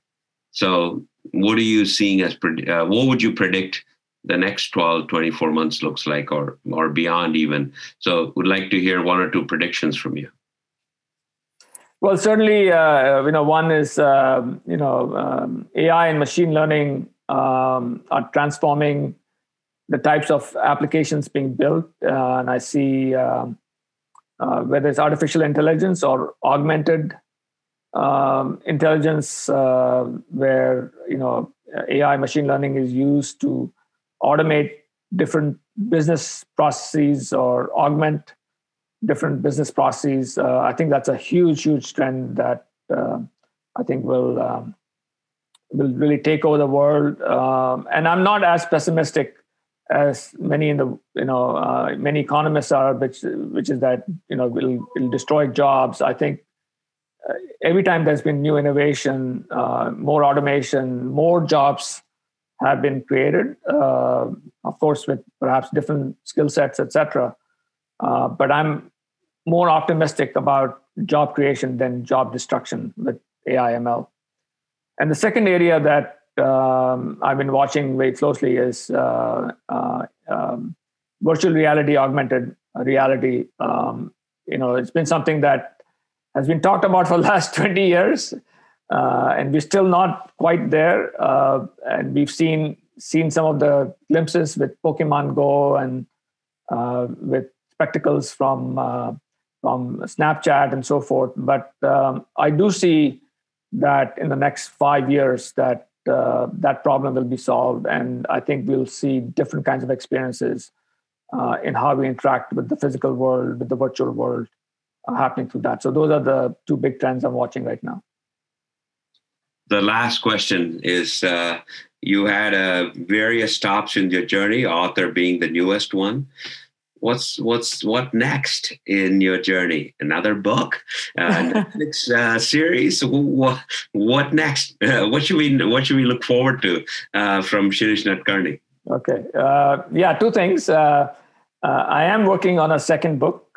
So what are you seeing as, what would you predict the next 12, 24 months looks like, or beyond even? So would like to hear one or two predictions from you. Well, certainly, one is, AI and machine learning are transforming the types of applications being built. And I see whether it's artificial intelligence or augmented intelligence, where AI machine learning is used to automate different business processes or augment different business processes. I think that's a huge trend that I think will really take over the world. And I'm not as pessimistic as many in the many economists are, which is that will destroy jobs. I think every time there's been new innovation, more automation, more jobs have been created. Of course, with perhaps different skill sets, etc. But I'm more optimistic about job creation than job destruction with AI ML. And the second area that I've been watching very closely is virtual reality, augmented reality. It's been something that has been talked about for the last 20 years, and we're still not quite there. And we've seen some of the glimpses with Pokemon Go and with spectacles from Snapchat and so forth. But I do see that in the next 5 years that problem will be solved, and I think we'll see different kinds of experiences in how we interact with the physical world, with the virtual world, happening through that. So those are the two big trends I'm watching right now. The last question is, you had various stops in your journey, author being the newest one. What next in your journey? Another book, Netflix series? What next? What should we look forward to from Shirish Nadkarni? Okay, two things. I am working on a second book,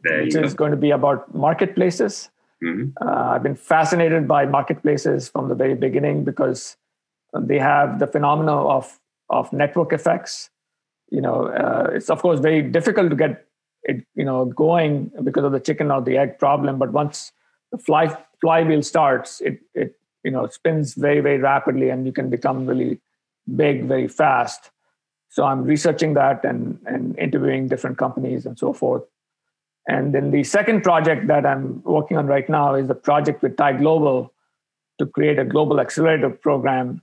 which is going to be about marketplaces. Mm-hmm. I've been fascinated by marketplaces from the very beginning because they have the phenomenon of network effects. It's of course very difficult to get it, going because of the chicken or the egg problem. But once the flywheel starts, it spins very, very rapidly, and you can become really big very fast. So I'm researching that and interviewing different companies and so forth. And then the second project that I'm working on right now is a project with Thai Global to create a global accelerator program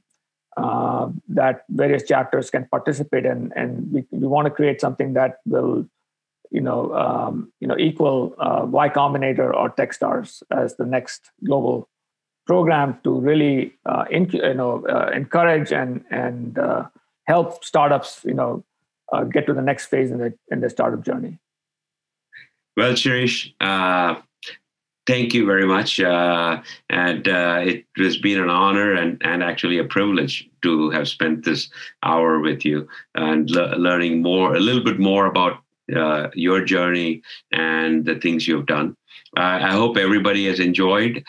that various chapters can participate in, and we want to create something that will, equal Y Combinator or Techstars as the next global program to really, encourage and help startups, get to the next phase in the startup journey. Well, Shirish, thank you very much. And it has been an honor and actually a privilege to have spent this hour with you and learning a little bit more about your journey and the things you've done. I hope everybody has enjoyed,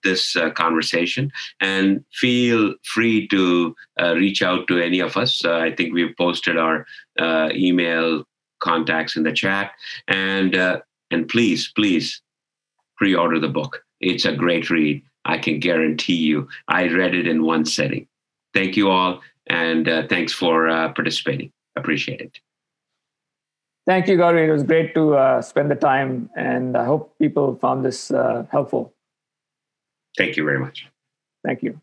this conversation, and feel free to reach out to any of us. I think we've posted our email contacts in the chat, and please pre-order the book. It's a great read. I can guarantee you. I read it in one setting. Thank you all, and thanks for participating. Appreciate it. Thank you, Gauri. It was great to spend the time, and I hope people found this helpful. Thank you very much. Thank you.